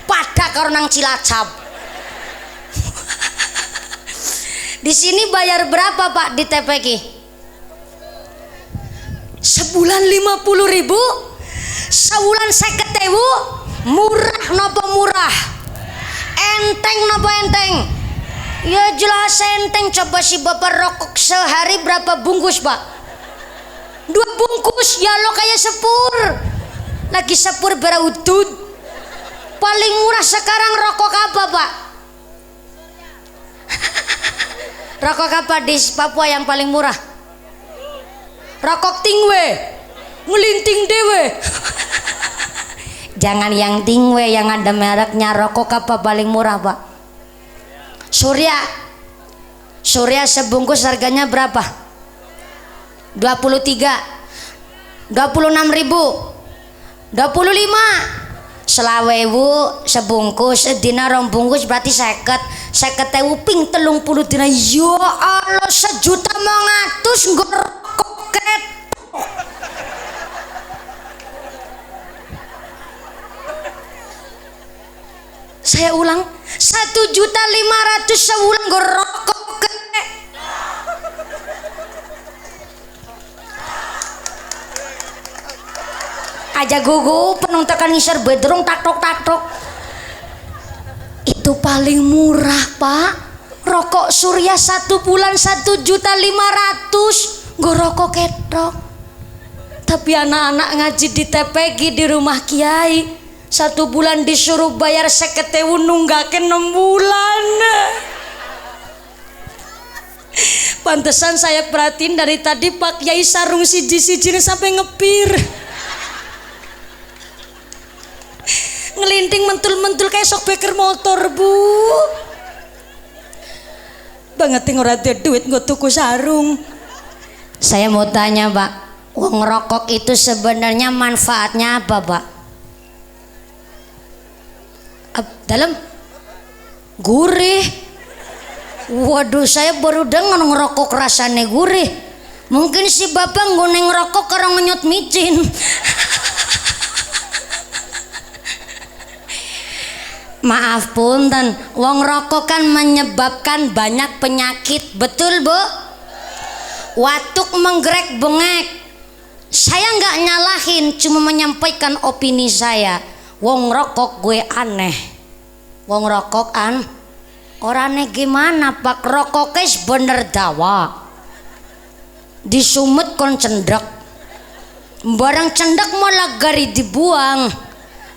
Pada karo nang Cilacap. Di sini bayar berapa Pak di TPQ? Sebulan 50.000, sebulan 50.000. Murah napa murah? Enteng napa enteng? Ya jelas enteng. Coba si bapak rokok sehari berapa bungkus Pak? 2 bungkus. Ya lo kayak sepur. Lagi sepur beraudud. Paling murah sekarang rokok apa Pak? Rokok apa di Papua yang paling murah? Rokok tingwe, ngelinting dewe. Jangan yang tingwe, yang ada mereknya. Rokok apa paling murah Pak? Surya. Surya sebungkus harganya berapa? 23, 26.000, 25, selawewu sebungkus. Dina rong bungkus berarti 50.000 ping 30 dina. Ya Allah, 1.200.000 nggo rokok ketok. Saya ulang, 1.500.000 sebulan nggo rokok ketok. Aja gugu penonton ngisor bedrung taktok. Itu paling murah Pak. Rokok Surya 1 bulan 1.500.000 nggo rokok ketok. Tapi anak-anak ngaji di TPQ di rumah Kiai 1 bulan disuruh bayar 50.000 nunggaken 6 bulan. Pantesan saya perhatiin dari tadi Pak Kiai sarung siji-sijine sampai ngepir. Ngelinting mentul-mentul kayak sok beker motor Bu. Banget ora ada duit nggo tuku sarung. Saya mau tanya Pak, uang rokok itu sebenarnya manfaatnya apa Pak? Dalam gurih. Waduh, saya baru dengar ngerokok rasanya gurih. Mungkin si bapak ngoneng rokok karena ngenyot micin. Maaf punten, wong rokok kan menyebabkan banyak penyakit, betul Bu? Watuk menggrek bengek. Saya nggak nyalahin, cuma menyampaikan opini saya. Wong rokok gue aneh. Wong rokok orangnya gimana Pak? Rokok guys bener dawa. Disumut kon cendek. Barang cendek malah gari dibuang.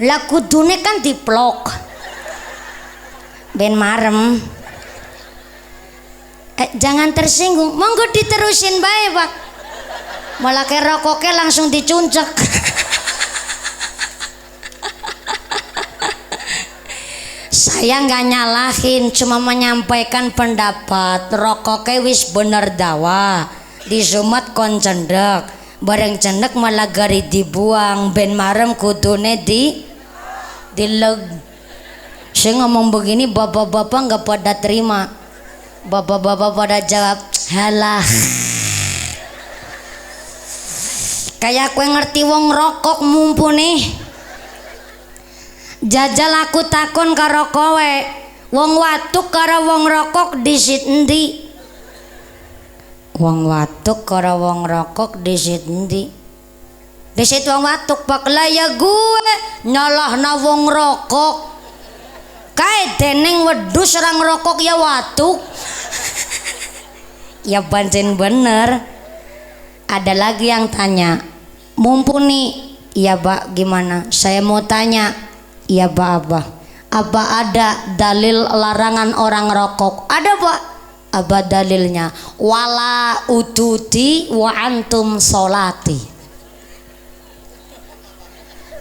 Lah kudune kan diplok. Ben marem. Jangan tersinggung, monggo diterusin bae Pak. Malah kayak rokoknya langsung dicuncek. Saya nggak nyalahin, cuma menyampaikan pendapat. Rokoknya wis bener dawa, disumet kon cendek. Bareng cendek malah gari dibuang. Ben marem kudune dileg. Saya ngomong begini bapak-bapak nggak pada terima. Bapak-bapak pada jawab halah. Kayak kue ngerti wong rokok mumpuni. Jajal aku takon karo kowe, wong watuk karo wong rokok disit endi? Wong watuk karo wong rokok disit endi? Disit wong watuk Pak. Lah ya gue nyalahna wong rokok. Kae deneng wedhus orang rokok ya watuk. Ya pancen bener. Ada lagi yang tanya, mumpuni. Iya Pak, gimana? Saya mau tanya. Iya Pak, apa ada dalil larangan orang rokok? Ada Pak. Apa dalilnya? Wala ututi wa antum solati.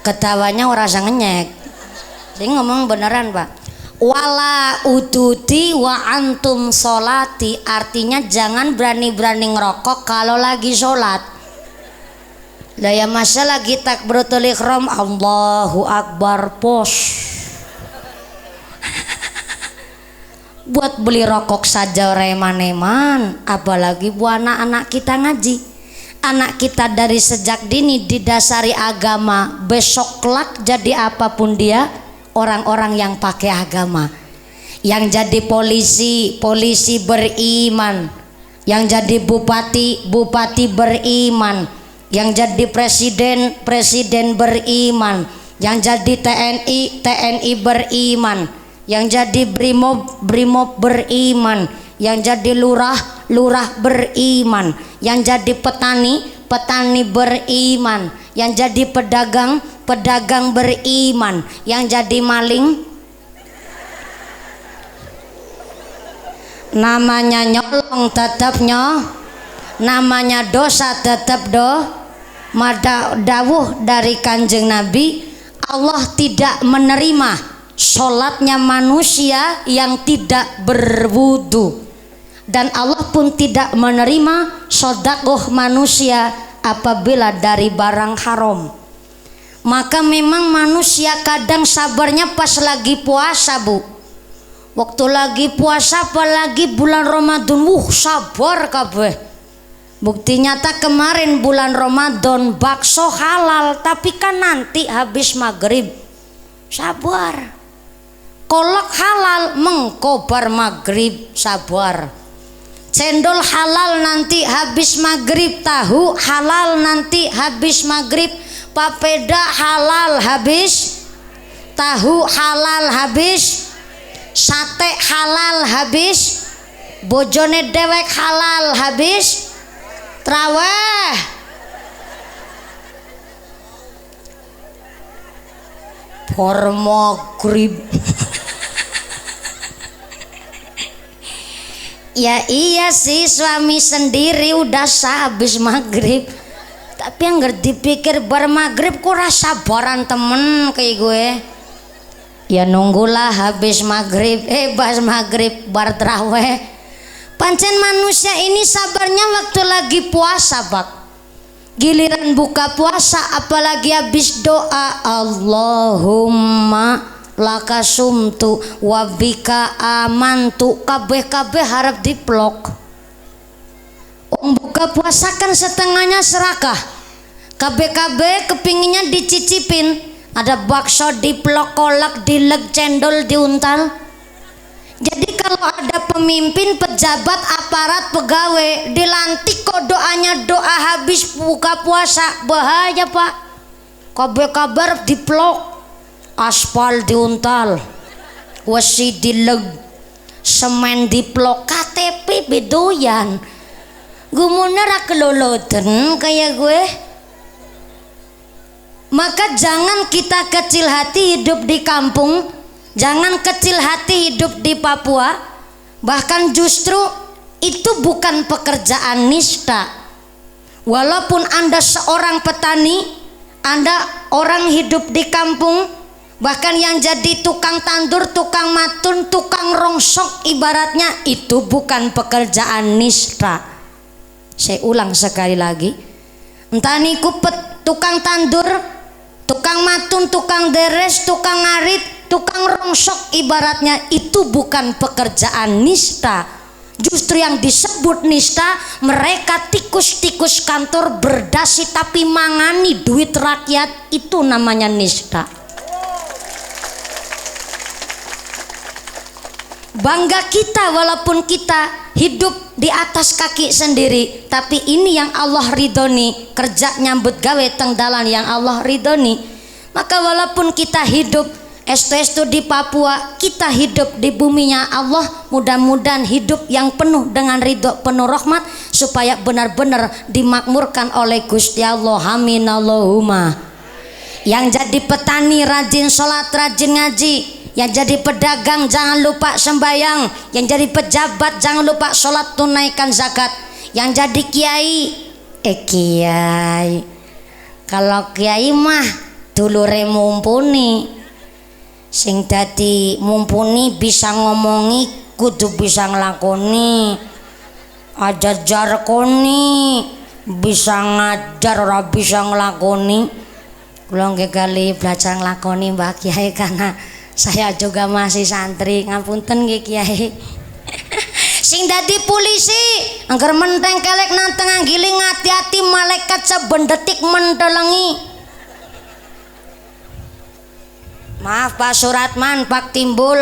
Ketawanya orang ngenyek. Saya ngomong beneran Pak. Wala ututi wa antum solati, artinya jangan berani-berani ngerokok kalau lagi sholat. Lah ya masa lagi takbiratul ihram Allahu Akbar pos. Buat beli rokok saja reman-eman, apalagi buat anak-anak kita ngaji. Anak kita dari sejak dini didasari agama, besok kelak jadi apapun dia, orang-orang yang pakai agama. Yang jadi polisi, polisi beriman. Yang jadi bupati, bupati beriman. Yang jadi presiden, presiden beriman. Yang jadi TNI, TNI beriman. Yang jadi brimob, brimob beriman. Yang jadi lurah, lurah beriman. Yang jadi petani, petani beriman. Yang jadi pedagang, pedagang beriman. Yang jadi maling, namanya nyolong tetap namanya dosa tetap Mada dawuh dari Kanjeng Nabi, Allah tidak menerima sholatnya manusia yang tidak berwudu, dan Allah pun tidak menerima sodakoh manusia apabila dari barang haram. Maka memang manusia kadang sabarnya pas lagi puasa Bu. Waktu lagi puasa apalagi bulan Ramadan, sabar kabeh. Bukti nyata kemarin bulan Ramadan bakso halal, tapi kan nanti habis maghrib. Sabar. Kolak halal mengkobar maghrib, sabar. Cendol halal nanti habis maghrib, tahu halal nanti habis maghrib, papeda halal habis, tahu halal habis, sate halal habis, bojone dewek halal habis, traweh. Por maghrib. Ya iya sih, suami sendiri udah habis maghrib, tapi yang ngerti pikir bar maghrib kurang sabaran temen kayak gue. Ya nunggulah habis maghrib, pas maghrib bar traweh. Pancen manusia ini sabarnya waktu lagi puasa Pak. Giliran buka puasa apalagi habis doa Allahumma laka sumtu wabika amantu, kabeh-kabeh harap diplok. Buka puasa kan setengahnya serakah, kabeh-kabeh kepinginnya dicicipin. Ada bakso diplok, kolak dileg, cendol diuntal. Jadi kalau ada pemimpin, pejabat, aparat, pegawai dilantik kok doanya doa habis buka puasa, bahaya Pak. Kabeh-kabeh diplok, aspal diuntal, wesi dileg, semen diplok, KTP bedoyan. Gumuna ra keloloten kayak gue. Maka jangan kita kecil hati hidup di kampung, jangan kecil hati hidup di Papua. Bahkan justru itu bukan pekerjaan nista. Walaupun Anda seorang petani, Anda orang hidup di kampung, bahkan yang jadi tukang tandur, tukang matun, tukang rongsok ibaratnya, itu bukan pekerjaan nista. Saya ulang sekali lagi, entah niku tukang tandur, tukang matun, tukang deres, tukang ngarit, tukang rongsok ibaratnya, itu bukan pekerjaan nista. Justru yang disebut nista, mereka tikus-tikus kantor berdasi tapi mangani duit rakyat, itu namanya nista. Bangga kita walaupun kita hidup di atas kaki sendiri, tapi ini yang Allah ridhoni, kerja nyambut gawe tengdalan yang Allah ridhoni. Maka walaupun kita hidup Estu-estu di Papua, kita hidup di buminya Allah, mudah-mudahan hidup yang penuh dengan ridho, penuh rahmat, supaya benar-benar dimakmurkan oleh Gusti Allah. Amin Allahumma. Yang jadi petani rajin sholat, rajin ngaji. Yang jadi pedagang jangan lupa sembayang. Yang jadi pejabat jangan lupa sholat, tunaikan zakat. Yang jadi kiai, kalau kiai mah dulure mumpuni. Sing dadi mumpuni bisa ngomongi, kudu bisa nglakoni. Aja jarkoni, bisa ngajar ora bisa nglakoni. Kula nggih kali belajar nglakoni Mbah Kiai karena saya juga masih santri. Ngapunten nggih Kiai. Sing dadi polisi angger menteng kelek nang tengah giling, hati-hati malaikat saben detik mendelengi. Maaf Pak Suratman, Pak Timbul,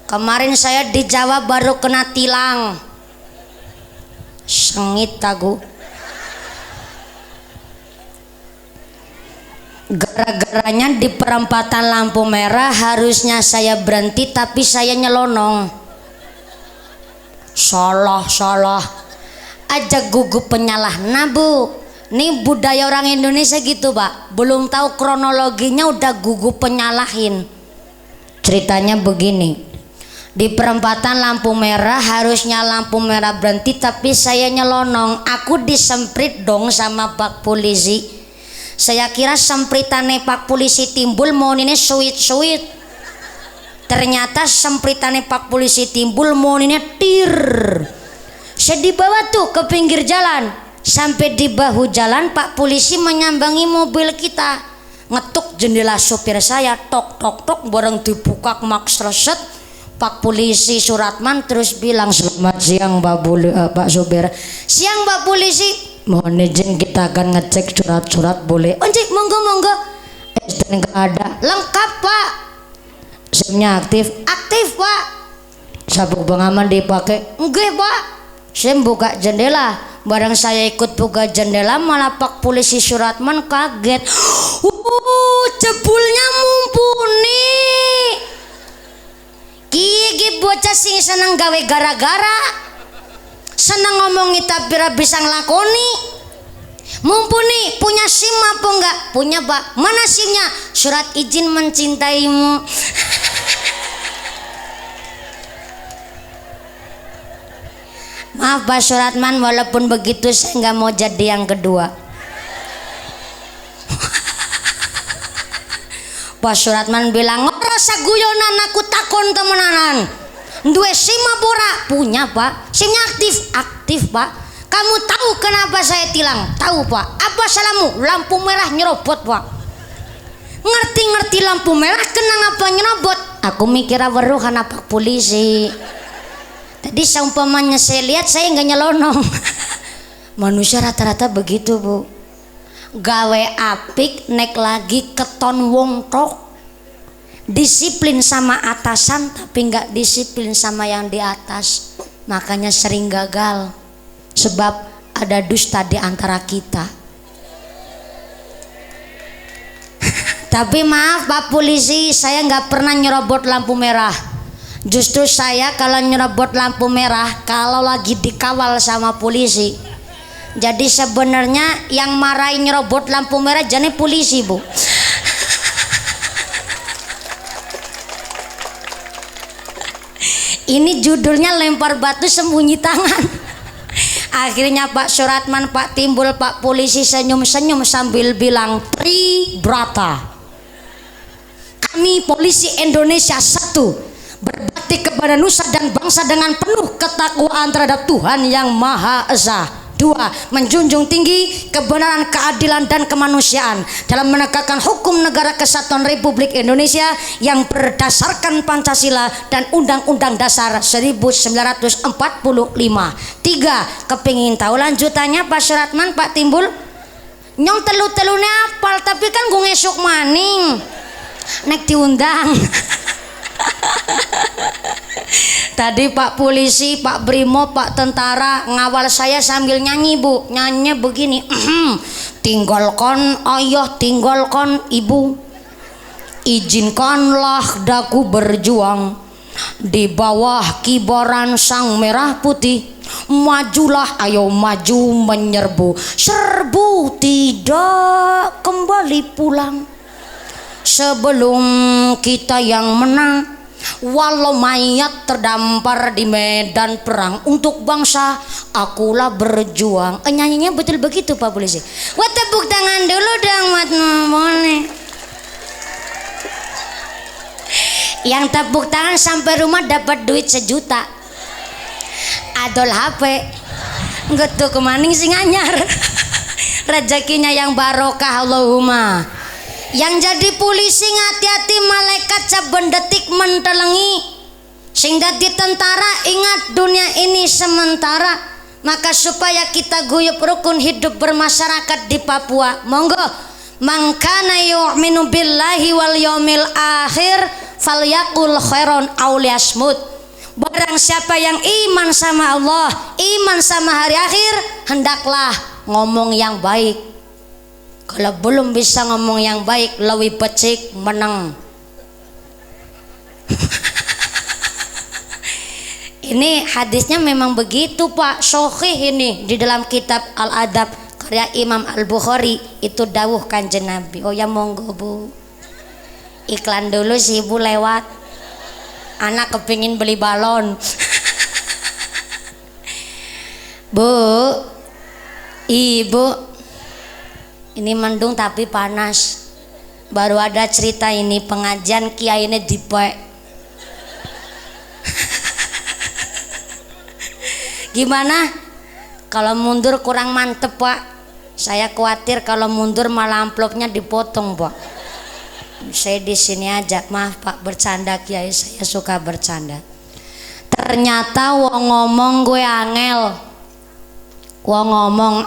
kemarin saya di Jawa baru kena tilang. Sengit tagu. Gara-garanya di perempatan lampu merah harusnya saya berhenti tapi saya nyelonong. Salah aja gugup penyalah nabu. Ini budaya orang Indonesia gitu Pak, belum tahu kronologinya udah gugup penyalahin. Ceritanya begini, di perempatan lampu merah harusnya lampu merah berhenti tapi saya nyelonong. Aku disemprit dong sama Pak Polisi. Saya kira sempritane Pak Polisi Timbul mau ini sweet. Ternyata sempritane Pak Polisi Timbul mau ini tir. Saya dibawa tuh ke pinggir jalan. Sampai di bahu jalan Pak Polisi menyambangi mobil kita, ngetuk jendela sopir saya, tok bareng dibuka maks reset. Pak Polisi Suratman terus bilang, selamat siang Pak Sopir. Siang Pak Polisi, mohon izin kita akan ngecek surat-surat boleh? Cek monggo. STNK ada lengkap Pak. SIM-nya aktif Pak. Sabuk pengaman dipakai? Enggak Pak. Saya buka jendela, bareng saya ikut buka jendela malah Pak Polisi Suratman kaget. Jebulnya mumpuni. Ki bocah sing seneng gawe gara-gara, seneng ngomongi tapi ra bisa nglakoni. Mumpuni, punya SIM apa enggak? Punya Pak. Mana SIM-nya? Surat izin mencintaimu. Maaf Pak Suratman, walaupun begitu saya nggak mau jadi yang kedua. Pak Suratman bilang, ngerasa guyonan aku takon temenanan. Duwe SIM apa ora? Punya Pak. SIM-nya aktif Pak. Kamu tahu kenapa saya tilang? Tahu Pak. Apa salahmu? Lampu merah nyerobot Pak. Ngerti lampu merah kenapa nyerobot? Aku mikir weruh karena Pak Polisi. Tadi seumpamanya saya lihat saya nggak nyelonong. Manusia rata-rata begitu Bu. Gawe apik nek lagi keton wong tok. Disiplin sama atasan tapi nggak disiplin sama yang di atas. Makanya sering gagal. Sebab ada dusta di antara kita. Tapi maaf Pak Polisi, saya nggak pernah nyerobot lampu merah. Justru saya kalau nyerobot lampu merah kalau lagi dikawal sama polisi. Jadi sebenarnya yang marahin nyerobot lampu merah jadi polisi Bu. Ini judulnya lempar batu sembunyi tangan. Akhirnya Pak Suratman, Pak Timbul, Pak Polisi senyum-senyum sambil bilang, Tribrata, kami polisi Indonesia 1 berbakti kepada nusa dan bangsa dengan penuh ketakwaan terhadap Tuhan yang Maha Esa. 2. Menjunjung tinggi kebenaran, keadilan dan kemanusiaan dalam menegakkan hukum negara kesatuan Republik Indonesia yang berdasarkan Pancasila dan Undang-Undang Dasar 1945. 3. Kepingin tahu lanjutannya Pak Suratman, Pak Timbul? Nyong telu-telune apal tapi kan gue ngesuk maning nek diundang. Tadi Pak Polisi, Pak Brimo, Pak Tentara ngawal saya sambil nyanyi Bu. Nyanyi begini, tinggalkan ayah, tinggalkan ibu, izinkanlah daku berjuang di bawah kibaran sang merah putih. Majulah, ayo maju menyerbu, serbu tidak kembali pulang sebelum kita yang menang. Walau mayat terdampar di medan perang untuk bangsa, akulah berjuang. Nyanyinya betul begitu Pak Polisi. Wah, tepuk tangan dulu dong buat Momone. Yang tepuk tangan sampai rumah dapat duit 1 juta. Adol HP ngetu kemaning sing anyar. Rezekinya yang barokah Allahumma. Yang jadi polisi hati-hati, malaikat saben detik mentelengi. Sing dadi tentara ingat dunia ini sementara. Maka supaya kita guyup rukun hidup bermasyarakat di Papua, monggo man kana yu'minu billahi wal yaumil akhir falyaqul khairon aw liyasmut. Barang siapa yang iman sama Allah, iman sama hari akhir, hendaklah ngomong yang baik. Kalau belum bisa ngomong yang baik, lebih becik menang. Ini hadisnya memang begitu Pak, sahih ini di dalam kitab Al-Adab karya Imam Al-Bukhari. Itu dawuh Kanjeng Nabi. Oh ya monggo Bu. Iklan dulu sih Bu lewat. Anak kepingin beli balon. Bu, Ibu, ini mendung tapi panas. Baru ada cerita ini pengajian kiai ini dipek. Gimana? Kalau mundur kurang mantep Pak. Saya khawatir kalau mundur malah amplopnya dipotong Pak. Saya di sini aja, maaf Pak, bercanda kiai, saya suka bercanda. Ternyata wong ngomong gue angel. Wong ngomong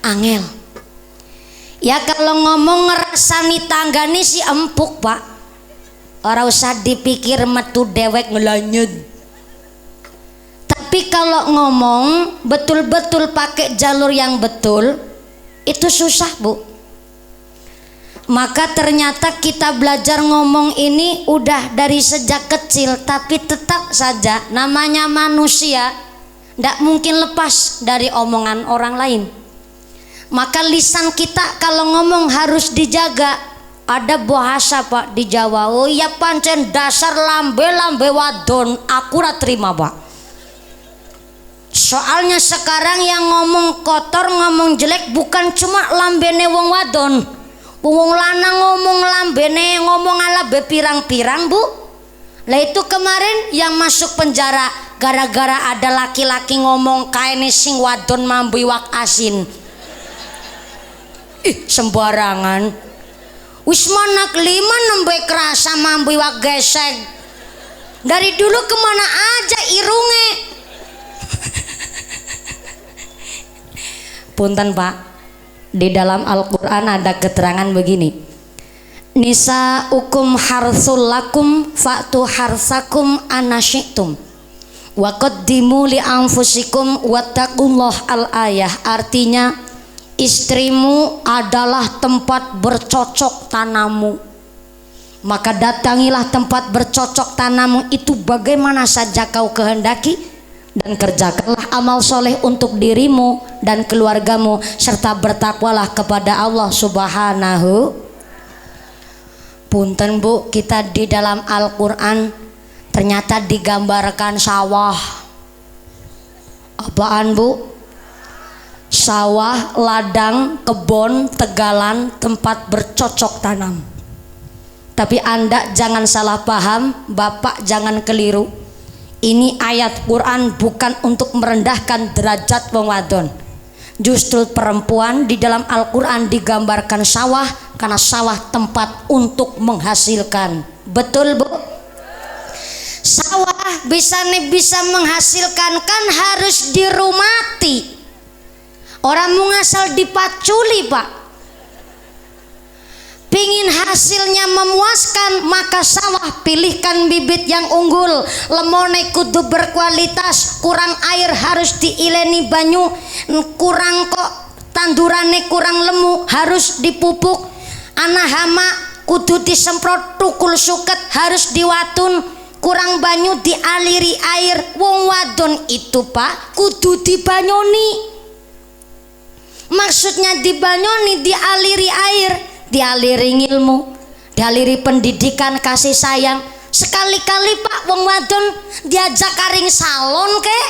angel. Ya kalau ngomong ngerasani tanggane si empuk Pak. Ora usah dipikir metu dewek ngelanyut. Tapi kalau ngomong betul-betul pakai jalur yang betul, itu susah Bu. Maka ternyata kita belajar ngomong ini udah dari sejak kecil. Tapi tetap saja namanya manusia, tidak mungkin lepas dari omongan orang lain. Maka lisan kita kalau ngomong harus dijaga. Ada bahasa Pak di Jawa, oh iya pancen dasar lambe-lambe wadon, aku ora terima Pak. Soalnya sekarang yang ngomong kotor, ngomong jelek bukan cuma lambene wong wadon. Wong lanang ngomong lambene, ngomong ala bepirang-pirang Bu. Lah itu kemarin yang masuk penjara gara-gara ada laki-laki ngomong kaene sing wadon mambu iwak asin. Ih sembarangan. Wis manak 5 nembe kerasa mambu iwak gesek. Dari dulu kemana aja irunge. Punten Pak. Di dalam Al-Quran ada keterangan begini, nisaukum harsul lakum fa'tu harsakum anasyitum wa qaddimu li anfusikum wattaqullah al-ayah. Artinya istrimu adalah tempat bercocok tanammu, maka datangilah tempat bercocok tanammu itu bagaimana saja kau kehendaki, dan kerjakanlah amal soleh untuk dirimu dan keluargamu, serta bertakwalah kepada Allah Subhanahu. Punten Bu, kita di dalam Al-Quran ternyata digambarkan sawah. Apaan Bu? Sawah, ladang, kebun, tegalan, tempat bercocok tanam. Tapi Anda jangan salah paham, Bapak jangan keliru. Ini ayat Quran bukan untuk merendahkan derajat wong wadon. Justru perempuan di dalam Al-Quran digambarkan sawah, karena sawah tempat untuk menghasilkan. Betul Bu? Sawah bisa menghasilkan kan harus dirumati. Orang mau ngasal dipaculi Pak. Pingin hasilnya memuaskan, maka sawah pilihkan bibit yang unggul, lemone kudu berkualitas, kurang air harus diileni banyu, kurang kok tandurane kurang lemu harus dipupuk, ana hama kudu disemprot tukul suket harus diwatun kurang banyu dialiri air wong wadon itu Pak kudu dibanyoni maksudnya dibanyoni dialiri air dialiri ilmu dialiri pendidikan kasih sayang sekali-kali Pak wong wadon diajak karing salon kek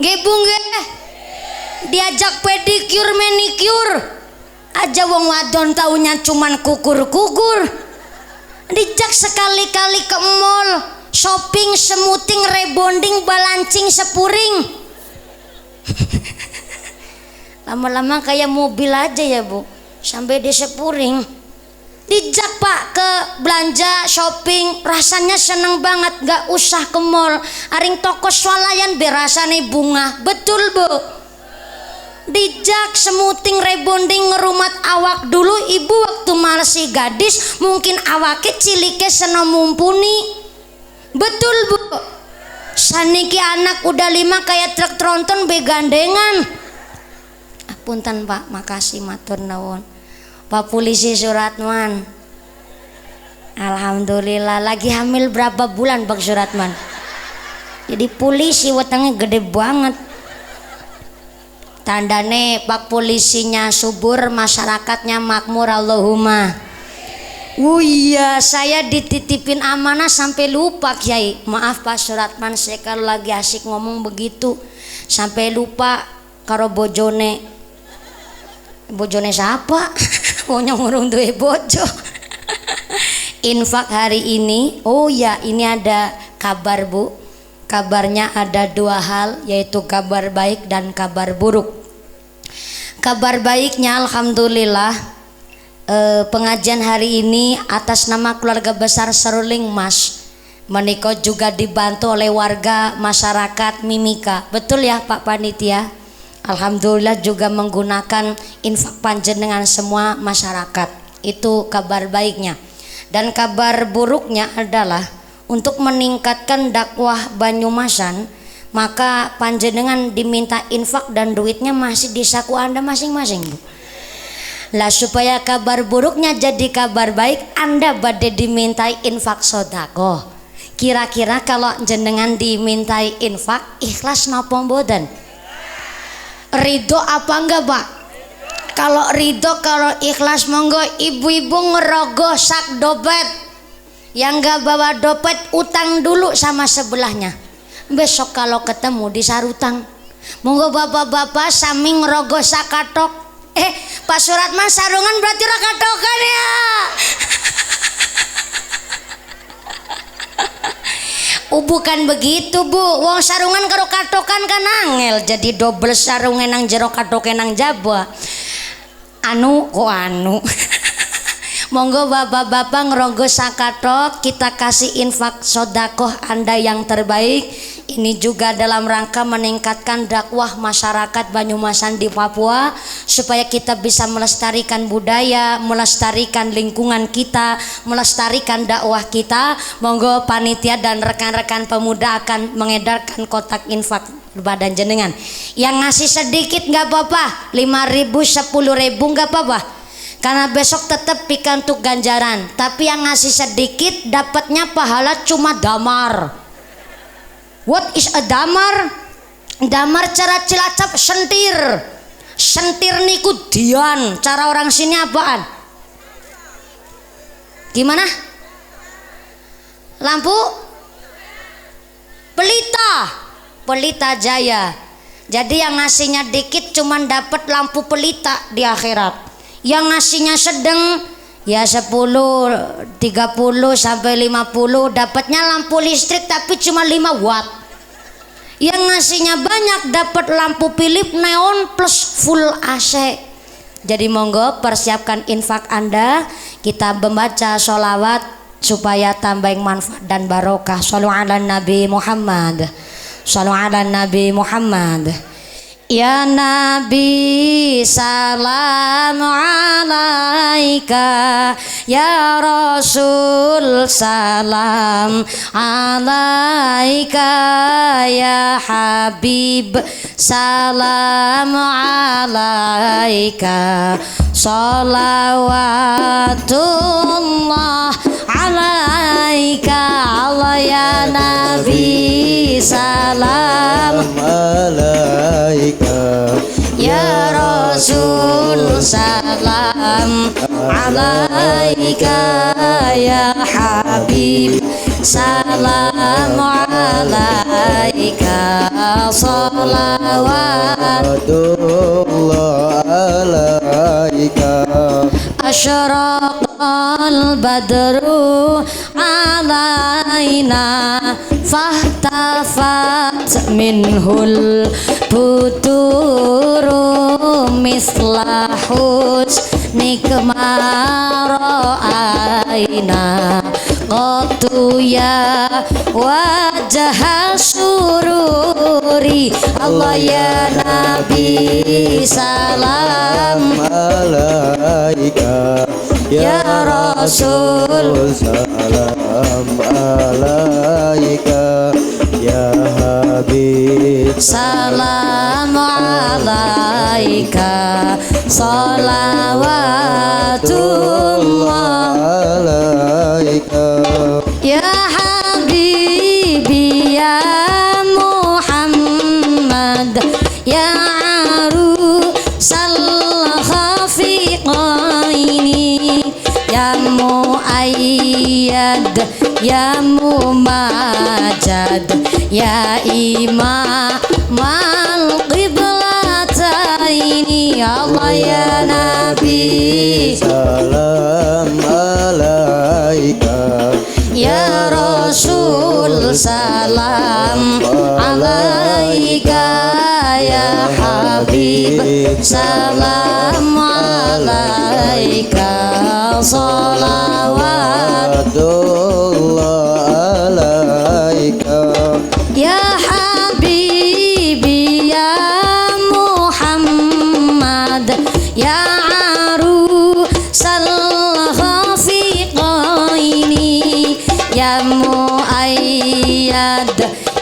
nggih Bu nggih diajak pedicure manicure aja wong wadon taunya cuman kukur-kukur dijak sekali-kali ke mall shopping semuting rebonding balancing sepuring lama-lama kayak mobil aja ya Bu sampai di sepuring dijak Pak ke belanja shopping rasanya seneng banget gak usah ke mall aring toko swalayan berasane bunga betul Bu dijak semuting rebonding ngerumat awak dulu ibu waktu masih gadis mungkin awake cilike seno mumpuni betul Bu saniki anak udah 5 kayak truk tronton begandengan punten Pak makasih matur nuwun Pak Polisi Suratman alhamdulillah lagi hamil berapa bulan Pak Suratman jadi polisi wetenge gede banget tandane Pak Polisinya subur masyarakatnya makmur Allahumma iya saya dititipin amanah sampai lupa Kiai maaf Pak Suratman saya kalau lagi asik ngomong begitu sampai lupa karo bojone siapa pokoknya ngurung duwe bojo infak hari ini oh ya ini ada kabar Bu kabarnya ada 2 hal yaitu kabar baik dan kabar buruk. Kabar baiknya alhamdulillah pengajian hari ini atas nama keluarga besar Seruling Mas menika juga dibantu oleh warga masyarakat Mimika betul ya Pak Panitia alhamdulillah juga menggunakan infak panjenengan semua masyarakat itu kabar baiknya dan kabar buruknya adalah untuk meningkatkan dakwah Banyumasan maka panjenengan diminta infak dan duitnya masih di saku Anda masing-masing Bu lah supaya kabar buruknya jadi kabar baik Anda badai dimintai infak sodako kira-kira kalau jenengan dimintai infak ikhlas napa mboten ridho apa enggak Pak kalau ridho kalau ikhlas monggo ibu-ibu ngerogoh sak dompet yang enggak bawa dompet utang dulu sama sebelahnya besok kalau ketemu di sarutang monggo bapak-bapak sami ngerogoh sakatok Pak Suratman sarungan berarti ora katokan ya bukan begitu Bu wong sarungan karo katokan kan angel jadi double sarungan nang jero katokan nang jaba anu monggo bapak-bapak ngerogoh sakatok kita kasih infak sodakoh Anda yang terbaik ini juga dalam rangka meningkatkan dakwah masyarakat Banyumasan di Papua supaya kita bisa melestarikan budaya melestarikan lingkungan kita melestarikan dakwah kita monggo panitia dan rekan-rekan pemuda akan mengedarkan kotak infak badan jenengan yang ngasih sedikit nggak apa-apa 5.000 10.000 nggak apa-apa karena besok tetap pikantuk ganjaran tapi yang ngasih sedikit dapatnya pahala cuma damar. What is a damar? Damar cara Cilacap sentir niku dian cara orang sini apaan gimana lampu pelita jaya jadi yang ngasihnya dikit cuman dapat lampu pelita di akhirat yang ngasihnya sedang ya 10 30 sampai 50 dapatnya lampu listrik tapi cuma 5 watt yang ngasihnya banyak dapat lampu Philips neon plus full AC jadi monggo persiapkan infak Anda kita membaca sholawat supaya tambah manfaat dan barokah. Shallu ala Nabi Muhammad, shallu ala Nabi Muhammad. Ya Nabi salam alaika, ya Rasul salam alaika, ya Habib salam alaika, salawatullah alaika. Allah ya Nabi salam alaika, ya Rasul salam alaika, ya Habib salam alaika, salawat alaika. Asyraqal badru alaina, fahtafat minhul buturu, misla husnika ra'aina, qatu ya wajah sururi. Allah ya Nabi salam alaika, ya Rasul salam alaika, ya Habib salam alaika, salawatullah alaika. ya Habibi ya Muhammad, ya arusal khafiqaini, ya muayyad ya mumajad, ya imamal qiblataini. Allah ya Nabi salam alaika, ya Rasul salam alaika, ya Habib salam alaika, salawat alaika. ya Habibi ya Muhammad, ya arusal khafiqaini, ya muayyad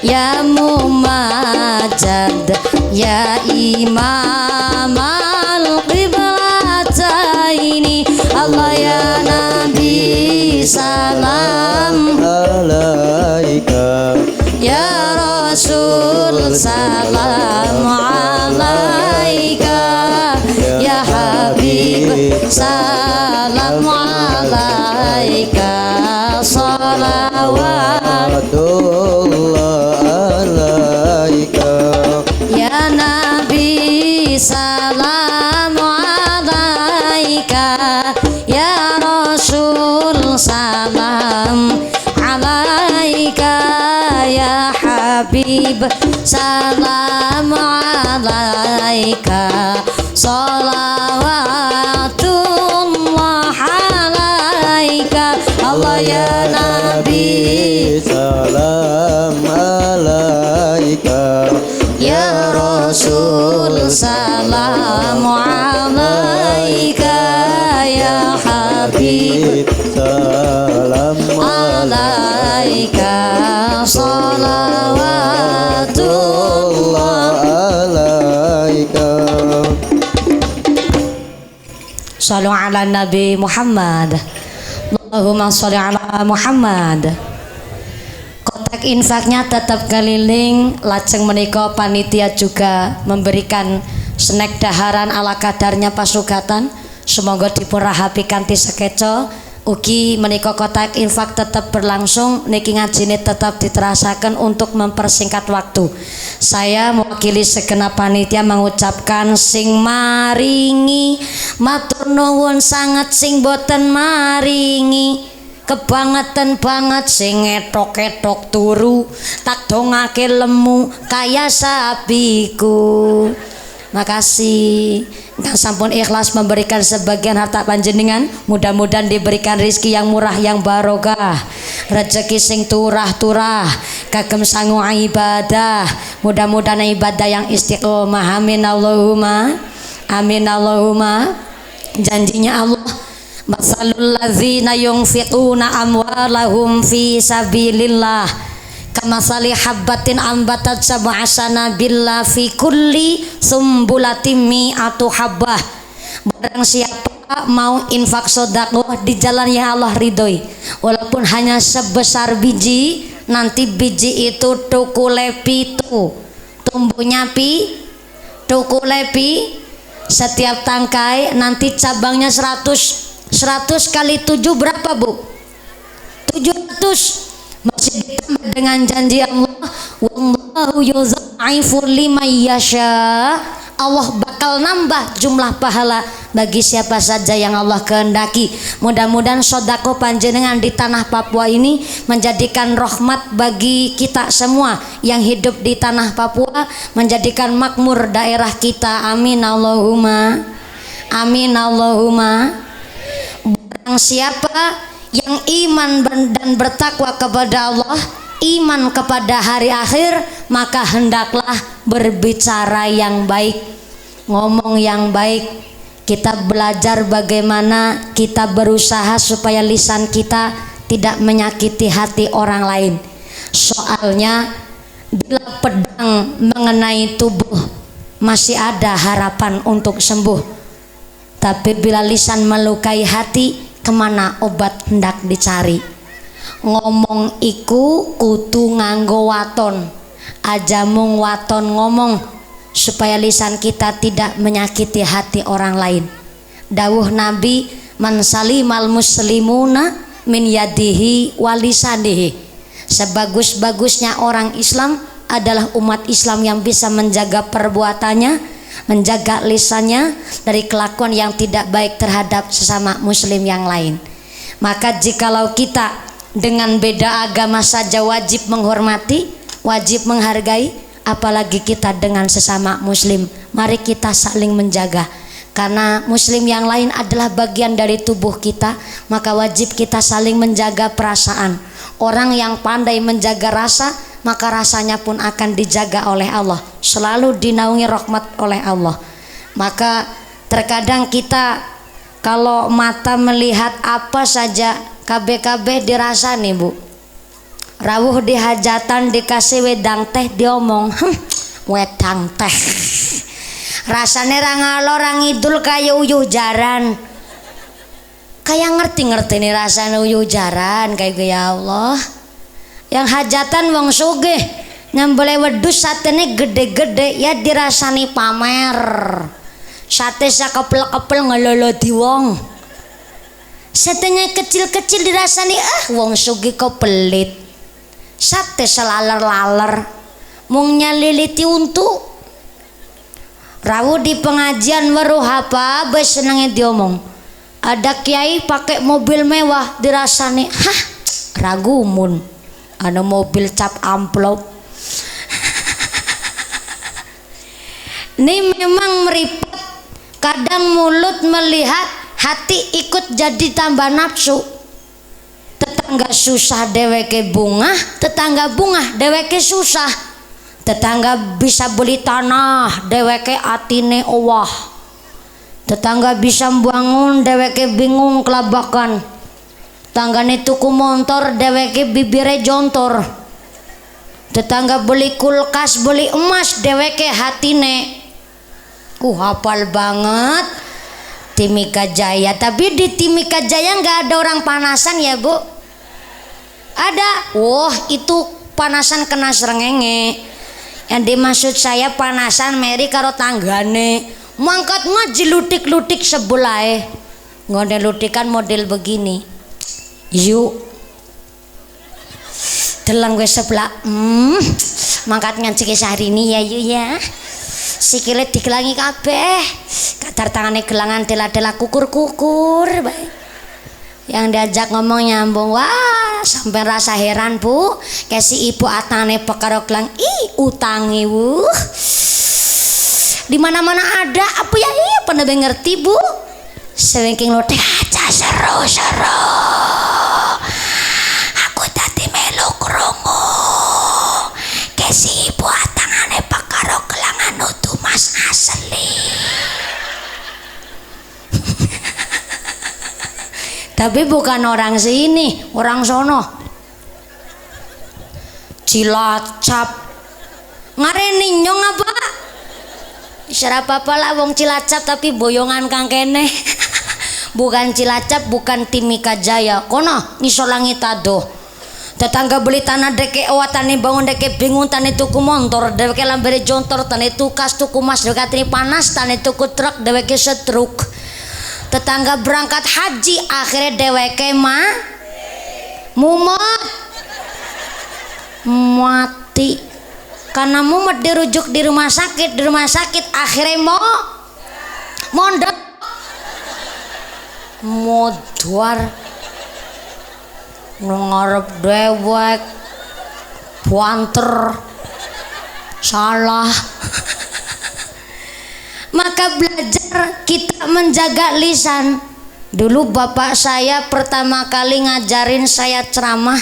ya mumajad, ya imamal qiblataini. Allah ya Nabi salam alaika, ya Rasul salam alaika, ya Habib salam alaika, salawat alaika. ya Nabi salam alaika, ya Rasul salam alaika, ya Habib salam alaika, salawatullah alaika. Allah ya Nabi salam alaika, ya Rasul salam alaika, ya Habib salam alaika, salawatullah alaika. Sallu ala Nabi Muhammad. Allahumma sholli ala Muhammad. Kotak infaknya tetap keliling. Lajeng menika panitia juga memberikan snack daharan ala kadarnya pasugatan. Semoga dipurahapi kanthi sekeco. Ugi menika kotak infak tetap berlangsung, niki ngajine tetap diterasakan untuk mempersingkat waktu. Saya mewakili segenap panitia mengucapkan sing maringi matur nuwun sangat, sing boten maringi kebangetan banget, sing etok-etok turu tak dongake lemu kaya sapiku. Makasih Kang sampun ikhlas memberikan sebagian harta panjenengan, mudah-mudahan diberikan rizki yang murah yang barokah, rezeki sing turah-turah, kagem sangu ibadah, mudah-mudahan ibadah yang istiqomah. Amin Allahumma amin Allahumma. Janjinya Allah, masalul ladzina yunfiquna amwalahum fi sabilillah kamasali habbatin ambatat sab'a sanabila fi kulli sumbulatin mi'atu habbah. Barang siapa mau infak sedekah di jalan yang Allah ridhoi, walaupun hanya sebesar biji, nanti biji itu tukule pitu, tumbuhnya tukule pi, setiap tangkai nanti cabangnya 100 kali 7 berapa Bu? 700. Masih ditambah dengan janji Allah, wallahu yudha'ifu liman yasha. Allah bakal nambah jumlah pahala bagi siapa saja yang Allah kehendaki. Mudah-mudahan sedekah panjenengan di tanah Papua ini menjadikan rahmat bagi kita semua yang hidup di tanah Papua, menjadikan makmur daerah kita. Amin Allahumma amin Allahumma. Barang siapa yang iman dan bertakwa kepada Allah, iman kepada hari akhir, maka hendaklah berbicara yang baik, ngomong yang baik. Kita belajar bagaimana kita berusaha supaya lisan kita tidak menyakiti hati orang lain. Soalnya bila pedang mengenai tubuh masih ada harapan untuk sembuh, tapi bila lisan melukai hati, kemana obat hendak dicari. Ngomong iku kudu nganggo waton, aja mung waton ngomong supaya lisan kita tidak menyakiti hati orang lain. Dawuh Nabi, man salimal muslimuna min yadihi walisanihi. Sebagus-bagusnya orang Islam adalah umat Islam yang bisa menjaga perbuatannya, menjaga lisannya dari kelakuan yang tidak baik terhadap sesama muslim yang lain. Maka jikalau kita dengan beda agama saja wajib menghormati, wajib menghargai, apalagi kita dengan sesama muslim. Mari kita saling menjaga, karena muslim yang lain adalah bagian dari tubuh kita, maka wajib kita saling menjaga perasaan. Orang yang pandai menjaga rasa, maka rasanya pun akan dijaga oleh Allah, selalu dinaungi rahmat oleh Allah. Maka terkadang kita kalau mata melihat apa saja KB dirasani Bu. Rawuh di hajatan dikasih wedang teh diomong, wedang teh rasanya rangalor rangidul kayak uyuh jaran, kayak ngerti nih rasanya uyuh jaran kayak ya Allah. Yang hajatan wong sugih nyambele wedus satene gede-gede ya dirasani pamer. Sate sakepel-kepel ngelolo di wong. Satenya kecil-kecil dirasani wong sugih kok pelit. Sate selaler-laler mung nyaliliti untuk. Rawuh di pengajian weruh apa bes senenge diomong. Ada kiai pakai mobil mewah dirasani, hah ragumun. Ada mobil cap amplop. Ini memang meripet. Kadang mulut melihat, hati ikut jadi tambah nafsu. Tetangga susah deweke bunga, tetangga bunga deweke susah. Tetangga bisa beli tanah, deweke atine owah. Tetangga bisa bangun, deweke bingung kelabakan. Tanggane tuku motor, deweke bibire jontor. Tetangga beli kulkas, beli emas, deweke hatine. Hafal banget Timika Jaya. Tapi di Timika Jaya nggak ada orang panasan ya Bu? Ada. Wah itu panasan kena srengenge. Yang dimaksud saya panasan meri karo tanggane. Mangkat ngaji lutik-lutik sebelai. Ngode lutikan model begini. Yuk deleng gue sebelah mangkat ngaji sehari ini ya yuk ya, sikile digelangi kabeh, kadar tangannya gelangan dela-dela kukur-kukur baik. Yang diajak ngomong nyambung, wah sampai rasa heran Bu, kayak si ibu atane pekaro gelang utangi Di mana-mana ada apa ya? Iya pernah ngerti Bu. Sewengking lo teh aja seru-seru. Aku tadi melu krungu. Kesi ibu atangane pakaro kelangan nutu mas asli. Tapi bukan orang sini, orang sono. Cilacap. Ngareni nyong apa? Serapa lah wong Cilacap tapi boyongan kang kene. Bukan Cilacap, bukan Timika Jaya. Kono ngisor langit ado. Tetangga beli tanah deke tani bangun deke bingung tani tuku motor deke lambere jontor tani tukas tuku mas deke tani panas tani tuku truk deke setruk. Tetangga berangkat haji akhirnya deweke mumet mati karena mumet dirujuk di rumah sakit akhirnya mondok modar ngarep dewek puanter salah. Maka belajar kita menjaga lisan. Dulu bapak saya pertama kali ngajarin saya ceramah.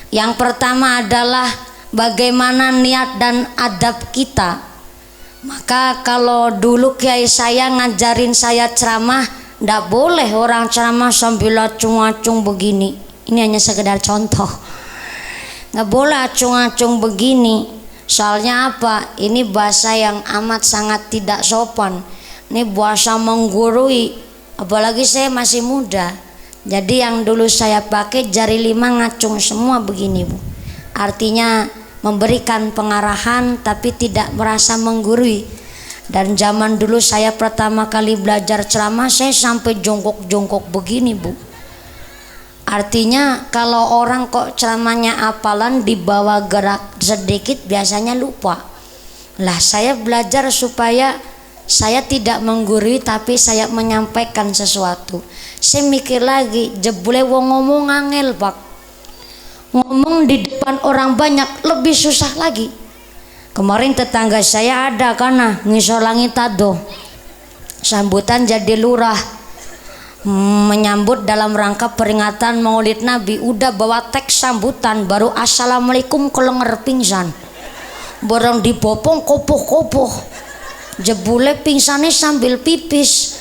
Yang pertama adalah bagaimana niat dan adab kita. Maka kalau dulu kiai saya ngajarin saya ceramah, ndak boleh orang ceramah sambil acung-acung begini. Ini hanya sekedar contoh. Nggak boleh acung-acung begini. Soalnya apa? Ini bahasa yang amat sangat tidak sopan. Ini bahasa menggurui. Apalagi saya masih muda. Jadi yang dulu saya pakai jari 5 ngacung semua begini Bu. Artinya memberikan pengarahan tapi tidak merasa menggurui. Dan zaman dulu saya pertama kali belajar ceramah saya sampai jongkok-jongkok begini Bu. Artinya kalau orang kok ceramahnya apalan dibawa gerak sedikit biasanya lupa. Lah saya belajar supaya saya tidak menggurui tapi saya menyampaikan sesuatu. Saya mikir lagi, jebule wong ngomong angel Pak. Ngomong di depan orang banyak lebih susah lagi. Kemarin tetangga saya ada karena ngisor langit ado. Sambutan jadi lurah. Menyambut dalam rangka peringatan Maulid Nabi, udah bawa teks sambutan baru assalamualaikum kelenger pingsan. Borong dibopong kopoh-kopoh. Jebule pingsannya sambil pipis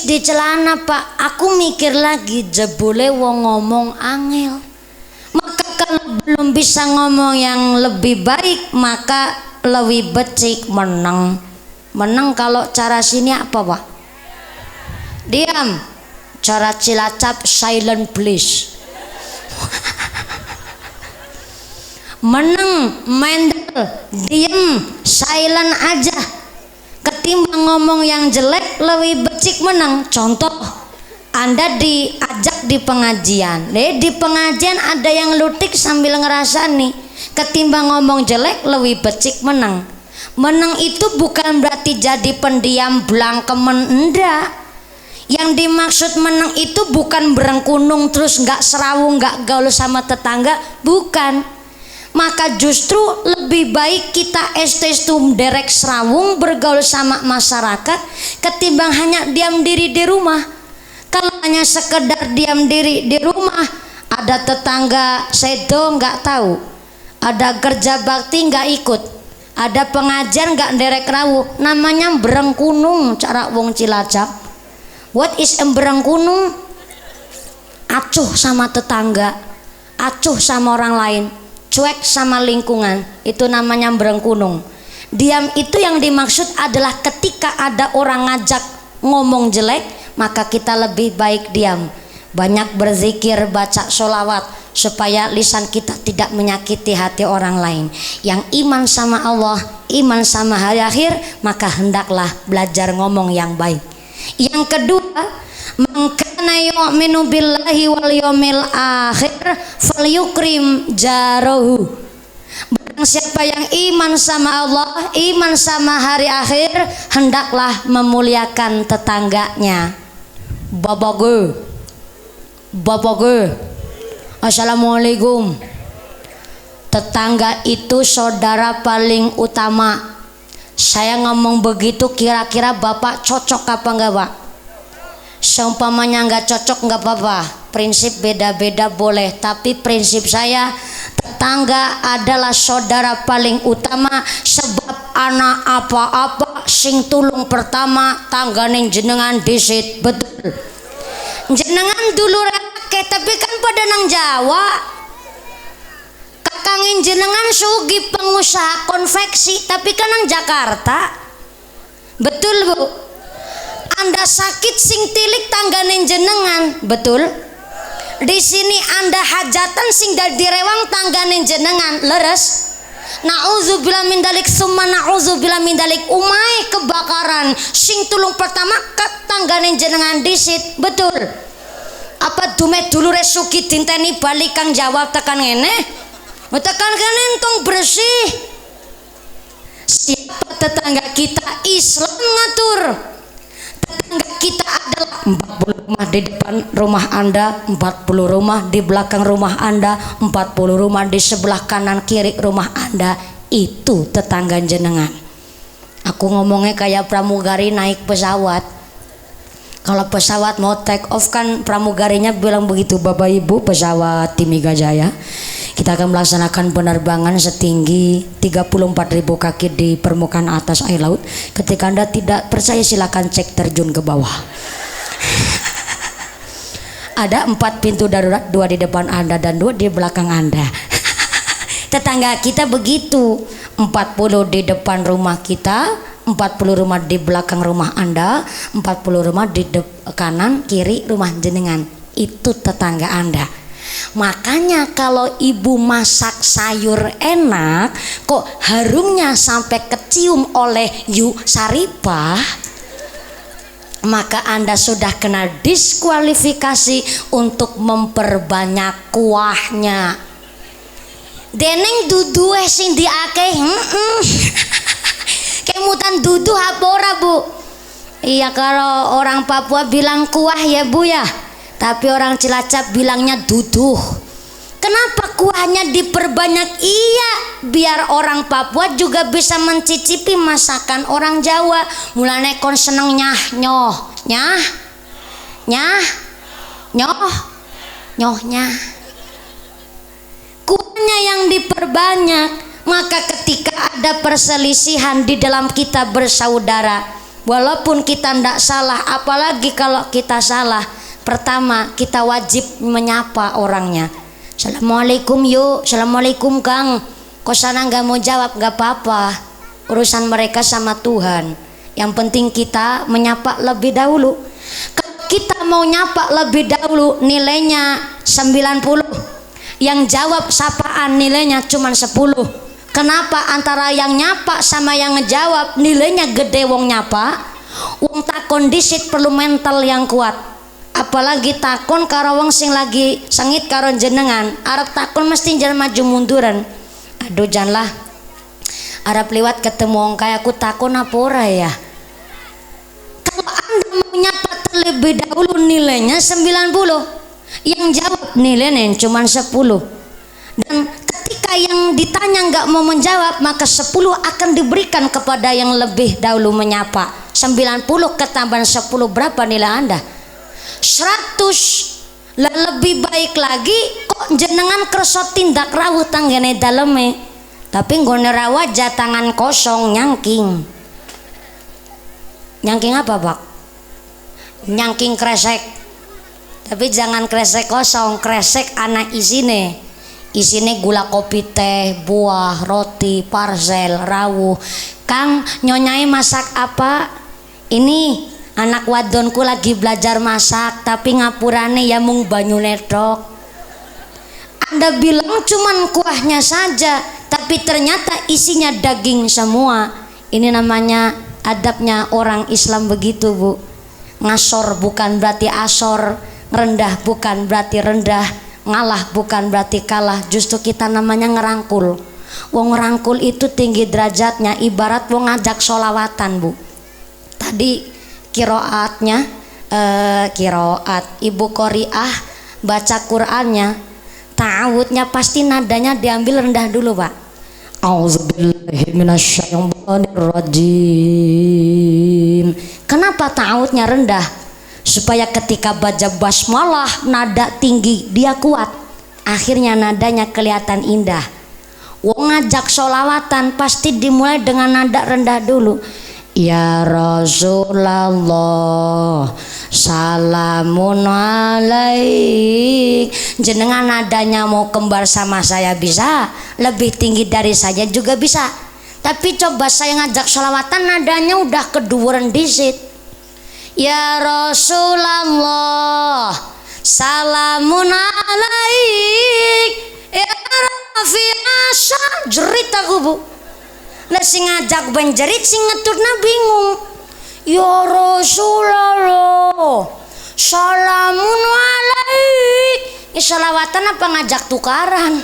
di celana Pak. Aku mikir lagi jebule wong ngomong angel. Maka kalau belum bisa ngomong yang lebih baik maka lebih becik menang kalau cara sini apa Pak? Diam. Cara Cilacap silent please. Meneng mendel diem silent aja ketimbang ngomong yang jelek lebih becik menang. Contoh Anda diajak di pengajian, di pengajian ada yang lutik sambil ngerasani, ketimbang ngomong jelek lebih becik menang. Menang itu bukan berarti jadi pendiam blangkemen, enggak. Yang dimaksud menang itu bukan berengkunung terus nggak serawung nggak gaul sama tetangga, bukan. Maka justru lebih baik kita estestum derek serawung bergaul sama masyarakat ketimbang hanya diam diri di rumah. Kalau hanya sekedar diam diri di rumah, ada tetangga sedo nggak tahu, ada kerja bakti nggak ikut, ada pengajian nggak derek rawuh, namanya berengkunung cara wong Cilacap. What is berengkunung? Acuh sama tetangga, acuh sama orang lain, cuek sama lingkungan, itu namanya berengkunung. Diam itu yang dimaksud adalah ketika ada orang ngajak ngomong jelek, maka kita lebih baik diam. Banyak berzikir, baca sholawat supaya lisan kita tidak menyakiti hati orang lain. Yang iman sama Allah, iman sama hari akhir, maka hendaklah belajar ngomong yang baik. Yang kedua, man kana yu'minu billahi wal yawmil akhir falyukrim jarahu. Barang siapa yang iman sama Allah, iman sama hari akhir, hendaklah memuliakan tetangganya. Bapak Assalamualaikum. Tetangga itu saudara paling utama. Saya ngomong begitu kira-kira Bapak cocok apa enggak Pak? Seumpamanya enggak cocok enggak apa-apa. Prinsip beda-beda boleh, tapi prinsip saya tetangga adalah saudara paling utama, sebab anak apa-apa sing tulung pertama tanggane jenengan disit. Betul. Jenengan dulu rakyat tapi kan pada nang Jawa. Kakangin jenengan sugi pengusaha konveksi tapi kan nang Jakarta. Betul Bu? Anda sakit sing tilik tanggane jenengan. Betul? Di sini Anda hajatan sing dadi rewang tanggane jenengan. Leres? Nauzubillah min dalik summa nauzubillah min dalik. Umai kebakaran sing tulung pertama ke tanggane jenengan disit. Betul? Apa dume dulu resuki dinteni balik kang jawab tekan ngene? Tekan kene entong bersih. Siapa tetangga kita Islam ngatur. Tetangga kita adalah 40 rumah di depan rumah Anda, 40 rumah di belakang rumah Anda, 40 rumah di sebelah kanan kiri rumah Anda. Itu tetangga jenengan. Aku ngomongnya kayak pramugari naik pesawat. Kalau pesawat mau take off kan pramugarinya bilang begitu, Bapak Ibu pesawat Timiga Jaya, kita akan melaksanakan penerbangan setinggi 34.000 kaki di permukaan atas air laut. Ketika Anda tidak percaya silakan cek terjun ke bawah. Ada 4 pintu darurat, 2 di depan Anda dan 2 di belakang Anda. Tetangga kita begitu, 40 di depan rumah kita, 40 rumah di belakang rumah Anda, 40 rumah di kanan kiri rumah jenengan. Itu tetangga Anda. Makanya kalau ibu masak sayur enak kok harumnya sampai kecium oleh Yu Saripah, maka Anda sudah kena diskualifikasi untuk memperbanyak kuahnya. Deneng dudu sing diakeh kemutan dudu apa ora Bu? Iya, kalau orang Papua bilang kuah ya Bu ya, tapi orang Cilacap bilangnya duduh. Kenapa kuahnya diperbanyak? Iya, biar orang Papua juga bisa mencicipi masakan orang Jawa. Mulane kon seneng nyohnya. Kuahnya yang diperbanyak. Maka ketika ada perselisihan di dalam kita bersaudara, walaupun kita tidak salah, apalagi kalau kita salah, pertama kita wajib menyapa orangnya. Assalamualaikum yuk, assalamualaikum Kang. Kok sana nggak mau jawab, nggak apa-apa, urusan mereka sama Tuhan. Yang penting kita menyapa lebih dahulu. Kalau kita mau nyapa lebih dahulu nilainya 90, yang jawab sapaan nilainya cuma 10. Kenapa antara yang nyapa sama yang ngejawab nilainya gede? Wong nyapa, wong takon disit perlu mental yang kuat. Apalagi takon karo wong sing lagi sengit karo jenengan, arep takon mesti jangan maju munduran. Aduh janganlah, arep liwat ketemu wong kayak aku takon apa ora ya. Kalau Anda mau nyapa terlebih dahulu nilainya 90, yang jawab nilainya cuma 10. Dan ketika yang ditanya nggak mau menjawab, maka 10 akan diberikan kepada yang lebih dahulu menyapa. 90 ketambahan 10 berapa nilai Anda? 100. Lah lebih baik lagi kok jenengan kerso tindak rawuh tanggane daleme, tapi nggone rawuh aja tangan kosong nyangking. Nyangking apa Pak? Nyangking kresek. Tapi jangan kresek kosong, kresek anak isine. Isine gula kopi teh, buah, roti, parcel, rawuh. Kang, nyonyai masak apa? Ini anak wadonku lagi belajar masak, tapi ngapurane ya mung banyu netok. Anda bilang cuman kuahnya saja, tapi ternyata isinya daging semua. Ini namanya adabnya orang Islam begitu Bu. Ngasor bukan berarti asor, rendah bukan berarti rendah, ngalah bukan berarti kalah. Justru kita namanya ngerangkul. Wong ngerangkul itu tinggi derajatnya, ibarat wong ngajak sholawatan Bu. Tadi kiroatnya kiroat ibu qoriah baca Qur'annya, ta'awudnya pasti nadanya diambil rendah dulu Pak. A'udzubillahi minasyaitonirrajim. Kenapa ta'awudnya rendah? Supaya ketika baca basmalah nada tinggi dia kuat, akhirnya nadanya kelihatan indah. Wong ngajak sholawatan pasti dimulai dengan nada rendah dulu. Ya Rasulullah salamun alaik. Jenengan nadanya mau kembar sama saya bisa, lebih tinggi dari saya juga bisa. Tapi coba saya ngajak sholawatan nadanya udah keduren disit. Ya Rasulullah salamun alaik ya rafi'asa jerit aku bu. Lah sing ngajak benjerit sing ngeturna bingung. Ya Rasulullah salamun alaik. Ini sholawatan apa ngajak tukaran?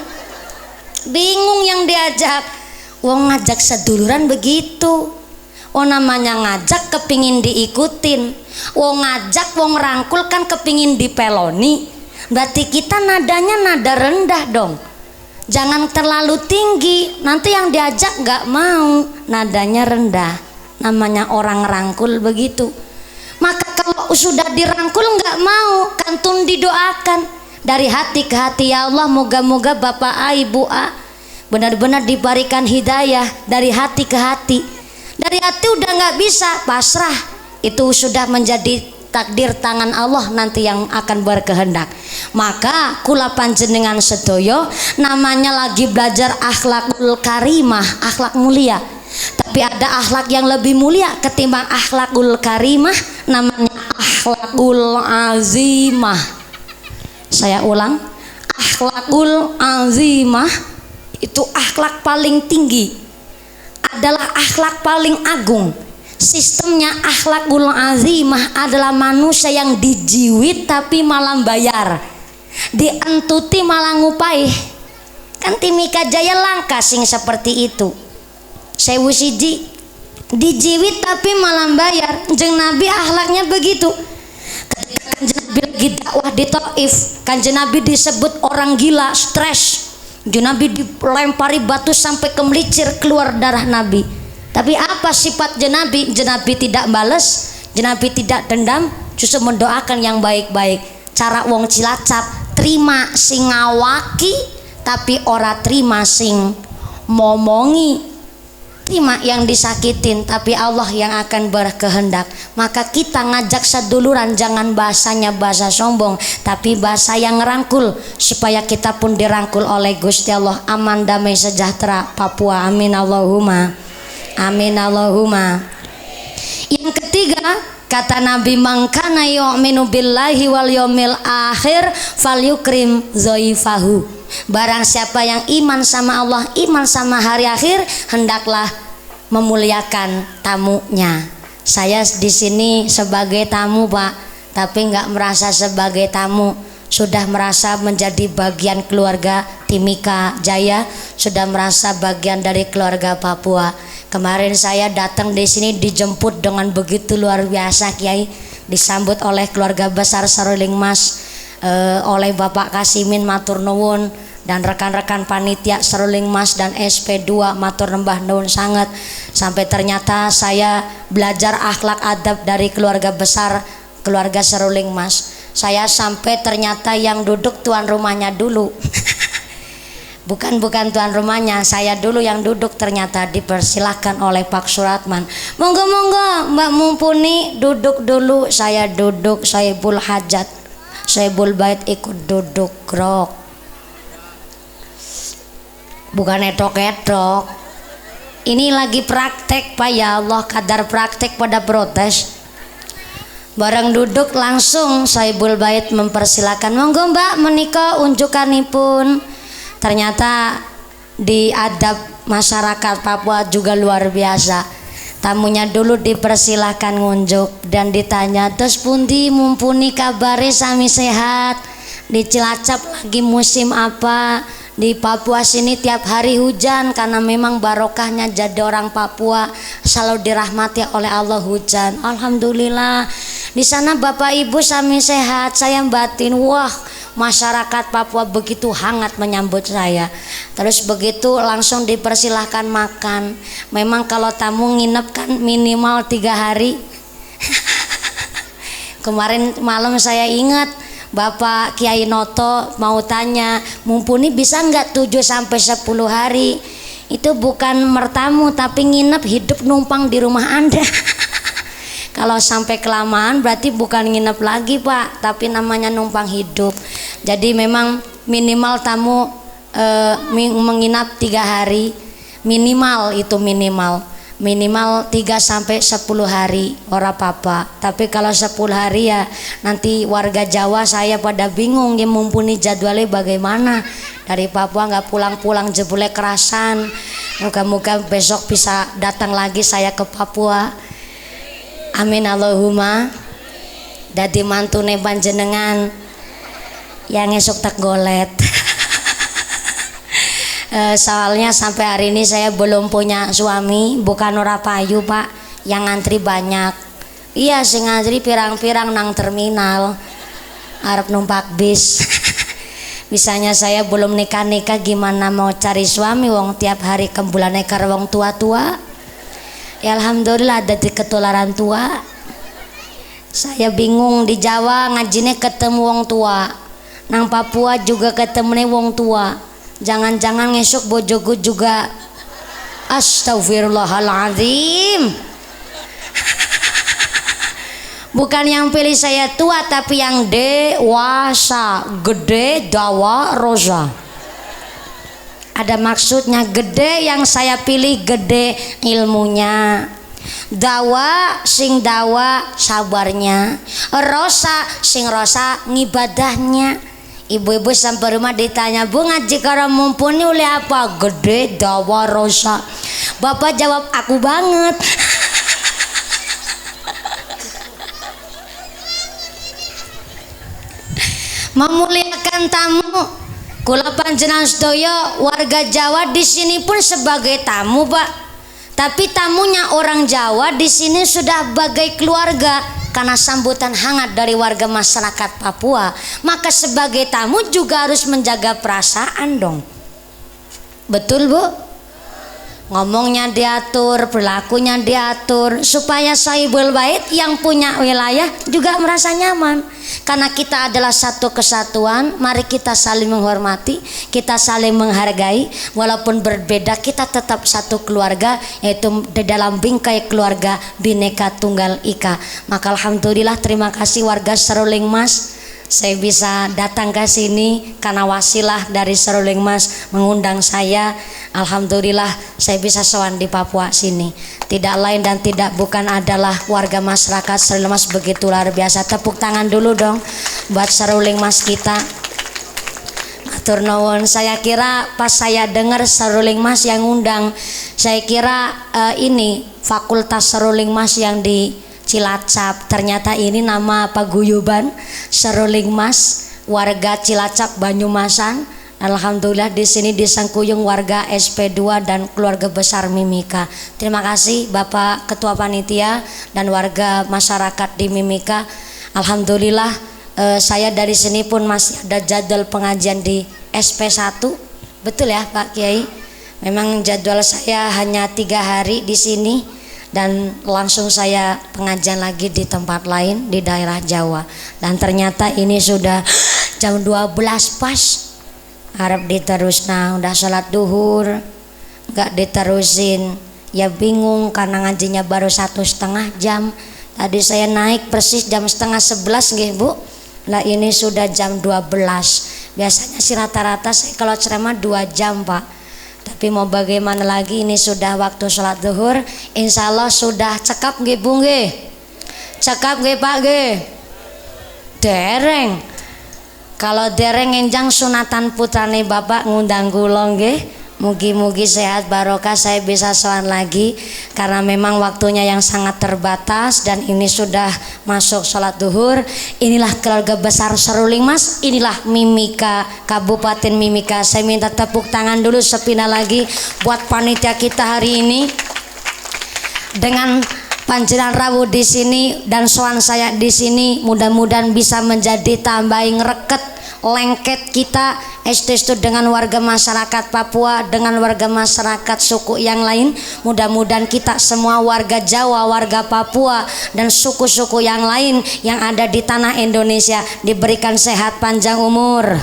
Bingung yang diajak. Wong ngajak seduluran begitu. Oh namanya ngajak kepingin diikutin. Wong ngajak wong rangkul kan kepingin dipeloni. Berarti kita nadanya nada rendah dong. Jangan terlalu tinggi, nanti yang diajak nggak mau. Nadanya rendah. Namanya orang rangkul begitu. Maka kalau sudah dirangkul nggak mau, kantun didoakan dari hati ke hati. Ya Allah, moga-moga Bapak A, Ibu A benar-benar diberikan hidayah dari hati ke hati. Dari hati udah nggak bisa, pasrah. Itu sudah menjadi takdir tangan Allah nanti yang akan berkehendak. Maka kula panjenengan sedoyo namanya lagi belajar akhlakul karimah, akhlak mulia. Tapi ada akhlak yang lebih mulia ketimbang akhlakul karimah, namanya akhlakul azimah. Saya ulang, akhlakul azimah itu akhlak paling tinggi, adalah akhlak paling agung. Sistemnya akhlakul azimah adalah manusia yang dijiwit tapi malah bayar, dientuti malah ngupai. Kan Timika Jaya langka sing seperti itu. Sewu siji dijiwit tapi malah bayar. Jeung Nabi akhlaknya begitu. Ketika Kanjeng Nabi lagi dakwah di Taif, Kanjeng Nabi disebut orang gila, stres. Kanjeng Nabi dilempari batu sampai kemelicir keluar darah Nabi. Tapi apa sifat Nabi? Nabi tidak balas, Nabi tidak dendam, justru mendoakan yang baik-baik. Cara wong Cilacap, terima sing ngawaki tapi ora terima sing momongi. Terima yang disakitin tapi Allah yang akan berkehendak. Maka kita ngajak seduluran jangan bahasanya bahasa sombong, tapi bahasa yang ngerangkul supaya kita pun dirangkul oleh Gusti Allah. Aman, damai, sejahtera Papua. Amin Allahumma. Amin Allahumma. Yang ketiga, kata Nabi, mangkana yu'minu billahi wal yaumil akhir falyukrim dhaifahu. Barang siapa yang iman sama Allah, iman sama hari akhir, hendaklah memuliakan tamunya. Saya di sini sebagai tamu, Pak, tapi nggak merasa sebagai tamu, sudah merasa menjadi bagian keluarga Timika Jaya, sudah merasa bagian dari keluarga Papua. Kemarin saya datang di sini dijemput dengan begitu luar biasa, Kiai, disambut oleh keluarga besar Saruling Mas, oleh Bapak Kasimin matur nuwun, dan rekan-rekan panitia Saruling Mas dan SP2 matur nembah nuwun sangat. Sampai ternyata saya belajar akhlak adab dari keluarga besar keluarga Saruling Mas. Saya sampai ternyata yang duduk tuan rumahnya dulu. Bukan tuan rumahnya, saya dulu yang duduk. Ternyata dipersilahkan oleh Pak Suratman, monggo Mbak Mumpuni duduk dulu. Saya duduk, Saibul Hajat, Saibul Bait ikut duduk grok. Bukan etok-etok, ini lagi praktek Pak. Ya Allah, kadar praktek pada protes. Bareng duduk langsung Saibul Bait mempersilahkan, monggo Mbak menika unjukanipun. Ternyata di adab masyarakat Papua juga luar biasa. Tamunya dulu dipersilahkan ngunjuk dan ditanya, terus pundi Mumpuni kabare sami sehat? Di Cilacap lagi musim apa? Di Papua sini tiap hari hujan karena memang barokahnya jadi orang Papua selalu dirahmati oleh Allah hujan. Alhamdulillah. Di sana Bapak Ibu sami sehat. Saya batin, wah masyarakat Papua begitu hangat menyambut saya. Terus begitu langsung dipersilahkan makan. Memang kalau tamu nginep kan minimal 3 hari. Kemarin malam saya ingat Bapak Kiai Noto mau tanya, Mumpuni bisa nggak 7 sampai 10 hari? Itu bukan mertamu tapi nginep hidup numpang di rumah Anda. Kalau sampai kelamaan berarti bukan nginep lagi Pak, tapi namanya numpang hidup. Jadi memang minimal tamu menginap 3 hari, minimal itu minimal 3 sampai 10 hari ora apa-apa. Tapi kalau 10 hari ya nanti warga Jawa saya pada bingung ya Mumpuni jadwalnya bagaimana. Dari Papua nggak pulang-pulang jebule kerasan. Moga-moga besok bisa datang lagi saya ke Papua. Amin Allahumma. Dadi mantune panjenengan yang esok tak golet. Soalnya sampai hari ini saya belum punya suami, bukan ora payu Pak, yang ngantri banyak. Iya sing ngantri pirang-pirang nang terminal arep numpak bis. Misalnya saya belum nikah-nikah gimana mau cari suami wong tiap hari kembulane karo wong tua-tua. Ya alhamdulillah ada di ketularan tua. Saya bingung di Jawa ngajine ketemu wong tua, nang Papua juga ketemu wong tua. Jangan-jangan ngesuk bojoku juga. Astagfirullahaladzim. Bukan yang pilih saya tua tapi yang dewasa, gede dawa roza. Ada maksudnya, gede yang saya pilih gede ilmunya, dawa sing dawa sabarnya, rosa sing rosa ngibadahnya. Ibu-ibu sampai rumah ditanya, Bu ngaji karo Mumpuni oleh apa? Gede dawa rosa. Bapak jawab, aku banget. Memuliakan tamu. Kula panjenengan sedaya warga Jawa di sini pun sebagai tamu, Pak. Tapi tamunya orang Jawa di sini sudah bagai keluarga karena sambutan hangat dari warga masyarakat Papua. Maka sebagai tamu juga harus menjaga perasaan dong. Betul, Bu? Ngomongnya diatur, perilakunya diatur supaya sahibul bait yang punya wilayah juga merasa nyaman. Karena kita adalah satu kesatuan, mari kita saling menghormati, kita saling menghargai. Walaupun berbeda kita tetap satu keluarga, yaitu di dalam bingkai keluarga Bhinneka Tunggal Ika. Maka alhamdulillah, terima kasih warga Seruling Mas, saya bisa datang ke sini karena wasilah dari Seruling Mas mengundang saya. Alhamdulillah saya bisa sowan di Papua sini. Tidak lain dan tidak bukan adalah warga masyarakat Seruling Mas begitu luar biasa. Tepuk tangan dulu dong buat Seruling Mas kita. Matur nuwun. Saya kira pas saya dengar Seruling Mas yang undang, saya kira ini Fakultas Seruling Mas yang di Cilacap. Ternyata ini nama paguyuban Seruling Mas warga Cilacap Banyumasan. Alhamdulillah di sini disangkuyung warga SP2 dan keluarga besar Mimika. Terima kasih Bapak Ketua Panitia dan warga masyarakat di Mimika. Alhamdulillah saya dari sini pun masih ada jadwal pengajian di SP1. Betul ya Pak Kiai? Memang jadwal saya hanya 3 hari di sini dan langsung saya pengajian lagi di tempat lain di daerah Jawa. Dan ternyata ini sudah jam 12 pas. Harap diterus, nah udah sholat duhur gak diterusin ya bingung karena ngajinya baru 1,5 jam. Tadi saya naik persis jam 10:30 nggih Bu. Lah ini sudah jam 12. Biasanya sih rata-rata saya kalau ceramah 2 jam Pak. Tapi mau bagaimana lagi, ini sudah waktu sholat duhur. Insya Allah sudah cekap nggih Bu nggih. Cekap nggih Pak nggih. Dereng. Kalau dereng enjang sunatan putrane Bapak ngundang kula nggih. Mugi-mugi sehat barokah saya bisa sowan lagi karena memang waktunya yang sangat terbatas dan ini sudah masuk sholat duhur. Inilah keluarga besar Seruling Mas, inilah Mimika, Kabupaten Mimika. Saya minta tepuk tangan dulu sepina lagi buat panitia kita hari ini. Dengan panjenengan rawuh di sini dan sowan saya di sini, mudah-mudahan bisa menjadi tambah ngreket lengket kita estestu dengan warga masyarakat Papua, dengan warga masyarakat suku yang lain. Mudah-mudahan kita semua warga Jawa, warga Papua dan suku-suku yang lain yang ada di tanah Indonesia diberikan sehat panjang umur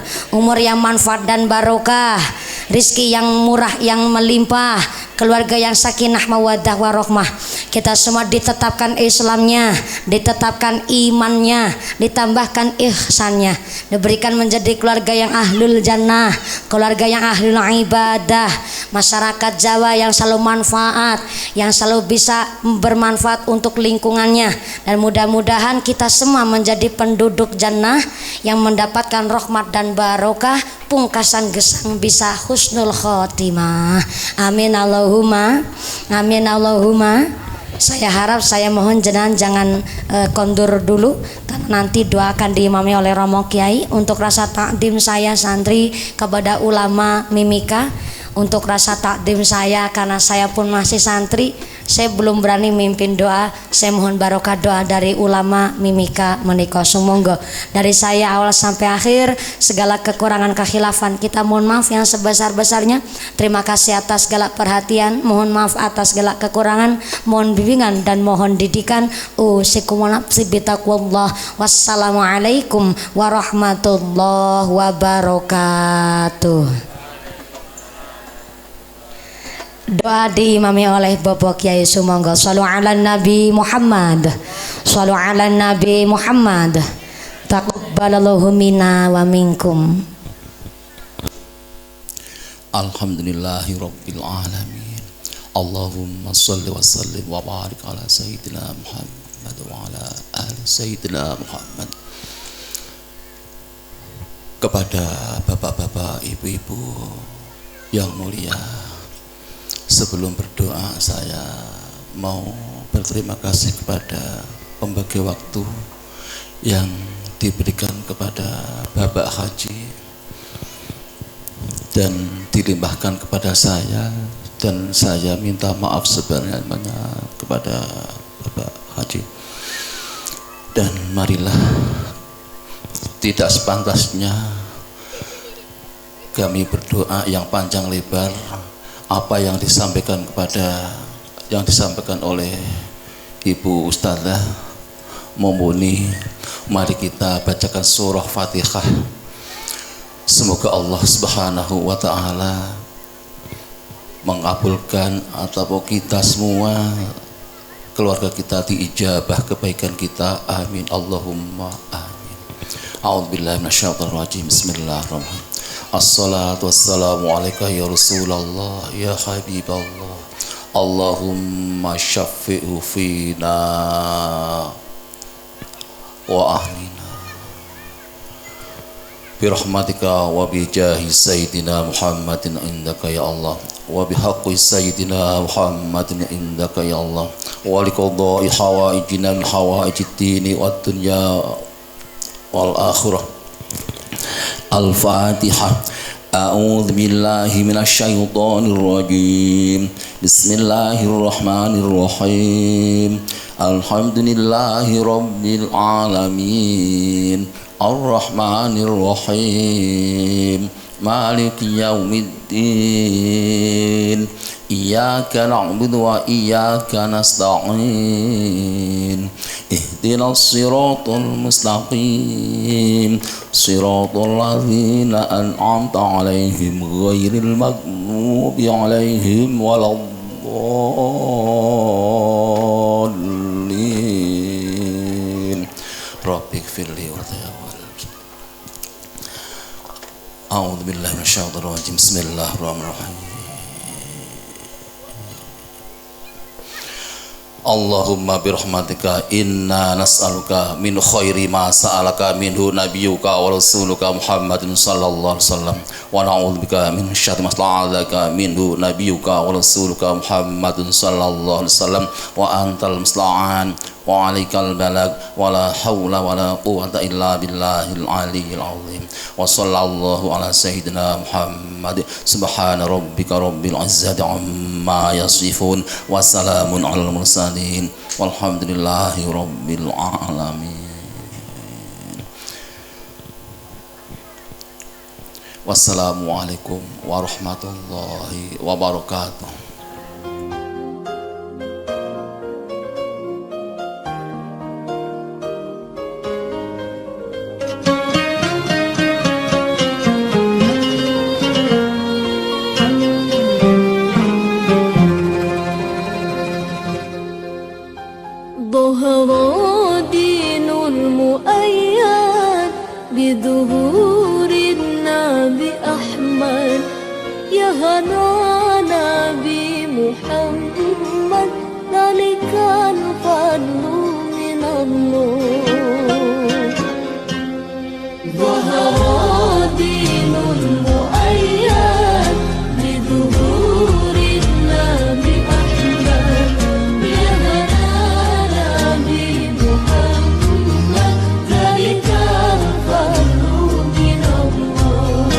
yang manfaat dan barokah, rizki yang murah yang melimpah, keluarga yang sakinah mawaddah warahmah. Kita semua ditetapkan Islamnya, ditetapkan imannya, ditambahkan ihsannya, diberikan menjadi keluarga yang ahlul jannah, keluarga yang ahlul ibadah, masyarakat Jawa yang selalu manfaat, yang selalu bisa bermanfaat untuk lingkungannya. Dan mudah-mudahan kita semua menjadi penduduk jannah yang mendapatkan rahmat dan barokah, pungkasan gesang bisa husnul khotimah. Amin Allahumma, amin Allahumma. Saya harap, saya mohon jenengan jangan kondur dulu, karena nanti doa akan diimami oleh Romo Kiai. Untuk rasa takdim saya santri kepada ulama Mimika, untuk rasa takdim saya karena saya pun masih santri, saya belum berani mimpin doa. Saya mohon barokah doa dari ulama Mimika menika. Sumangga dari saya awal sampai akhir segala kekurangan kekhilafan kita mohon maaf yang sebesar-besarnya. Terima kasih atas segala perhatian, mohon maaf atas segala kekurangan, mohon bimbingan dan mohon didikan. Usikum wa nafsi bitaqwallah. Wassalamualaikum warahmatullahi wabarakatuh. Doa diimami oleh Bapak Kiai Sumangga. Shallu ala Nabi Muhammad, shallu ala Nabi Muhammad. Taqabbalallahu minna wa minkum. Alhamdulillahi rabbil alamin. Allahumma salli wa sallim wa barik ala sayyidina Muhammad wa ala ahli sayyidina Muhammad. Kepada bapak-bapak, ibu-ibu yang mulia, sebelum berdoa saya mau berterima kasih kepada pembagi waktu yang diberikan kepada Bapak Haji dan dilimpahkan kepada saya, dan saya minta maaf sebenarnya kepada Bapak Haji. Dan marilah, tidak sepantasnya kami berdoa yang panjang lebar apa yang disampaikan oleh Ibu Ustazah Momoni. Mari kita bacakan surah Fatihah. Semoga Allah Subhanahu wa taala mengabulkan atau kita semua, keluarga kita diijabah kebaikan kita. Amin Allahumma amin. A'udzubillahi minasyaitonir rajim. Bismillahirrahmanirrahim. Assalatu wassalamu alaika ya Rasulullah ya Habiballah. Allahumma syafi'u fina wa ahlina birahmatika wa bijahi sayyidina Muhammadin indaka ya Allah, wa bihaqqi sayyidina Muhammadin indaka ya Allah, wa liqadai hawaijina min hawaijid dini wad dunya wal akhirah. Al-Fatihah. A'udzu billahi minasyaitonir rajim. Bismillahirrahmanirrahim. Alhamdulillahi rabbil alamin. Ar-Rahmanir Rahim. Maliki yaumiddin. Iyyaka na'budu wa iyyaka nasta'in. Ihdinas siratal mustaqim. Siratal ladzina an'amta 'alaihim ghairil maghdubi 'alaihim waladdallin. Rabbighfirli warhamni. A'udzu billahi minasyaitonir rajim. Bismillahirrahmanirrahim. Allahumma birahmatika inna nas'aluka min khairi ma sa'alaka minhu nabiyyuka wa rasuluka Muhammadin sallallahu alaihi wasallam, wa na'udzubika min syarri ma sta'adzaka minhu nabiyyuka wa rasuluka Muhammadin sallallahu alaihi wasallam, wa antal musta'an wa alaikal balag wa la haula wa la quwwata illa billahil aliyyil azim. Wa sallallahu ala sayyidina Muhammad. Subhana rabbika rabbil izzati amma yasifun wa salamun alal mursalin walhamdulillahi rabbil alamin. Wassalamualaikum warahmatullahi wabarakatuh. ظهر دين المؤيد بظهور النبي أحمد يا هنا نبي محمد ذلك الفضل من الله ظهر دين المؤيد بظهور النبي أحمد يا هنا نبي محمد ذلك الفضل من الله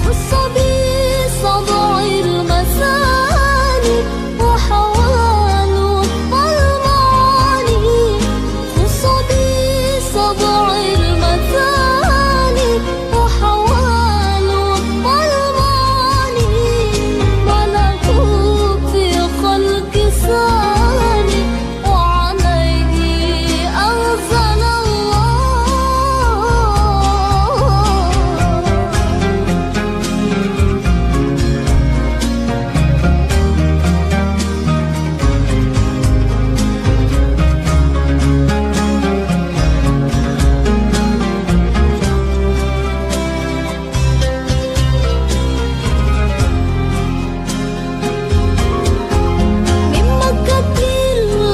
خص بصدع المثاني وحوال المعاني خص بصدع المثاني وحوال المعاني ملكوت في خلق ثاني وعليه أنزل الله من مكة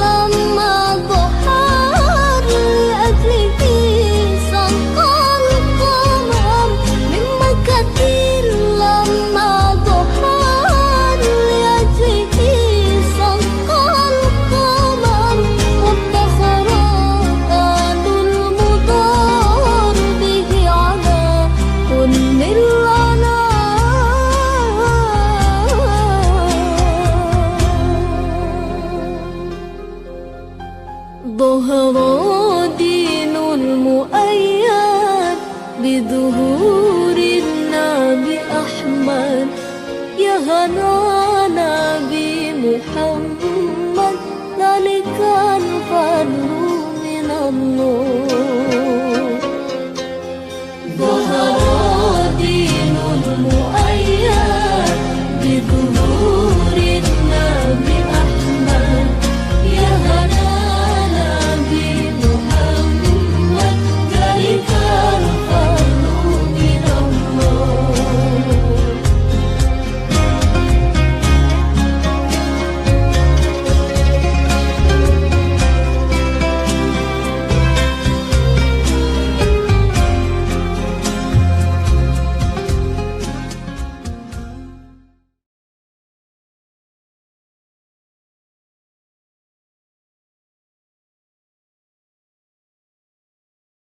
لما ظهر لأجله سقى القمر من مكة لما ظهر لأجله سقى القمر وادخر آل المدار به على كل ظهر دين المؤيد بظهور النبي أحمد يا هنا نبي محمد ذلك الفضل من الله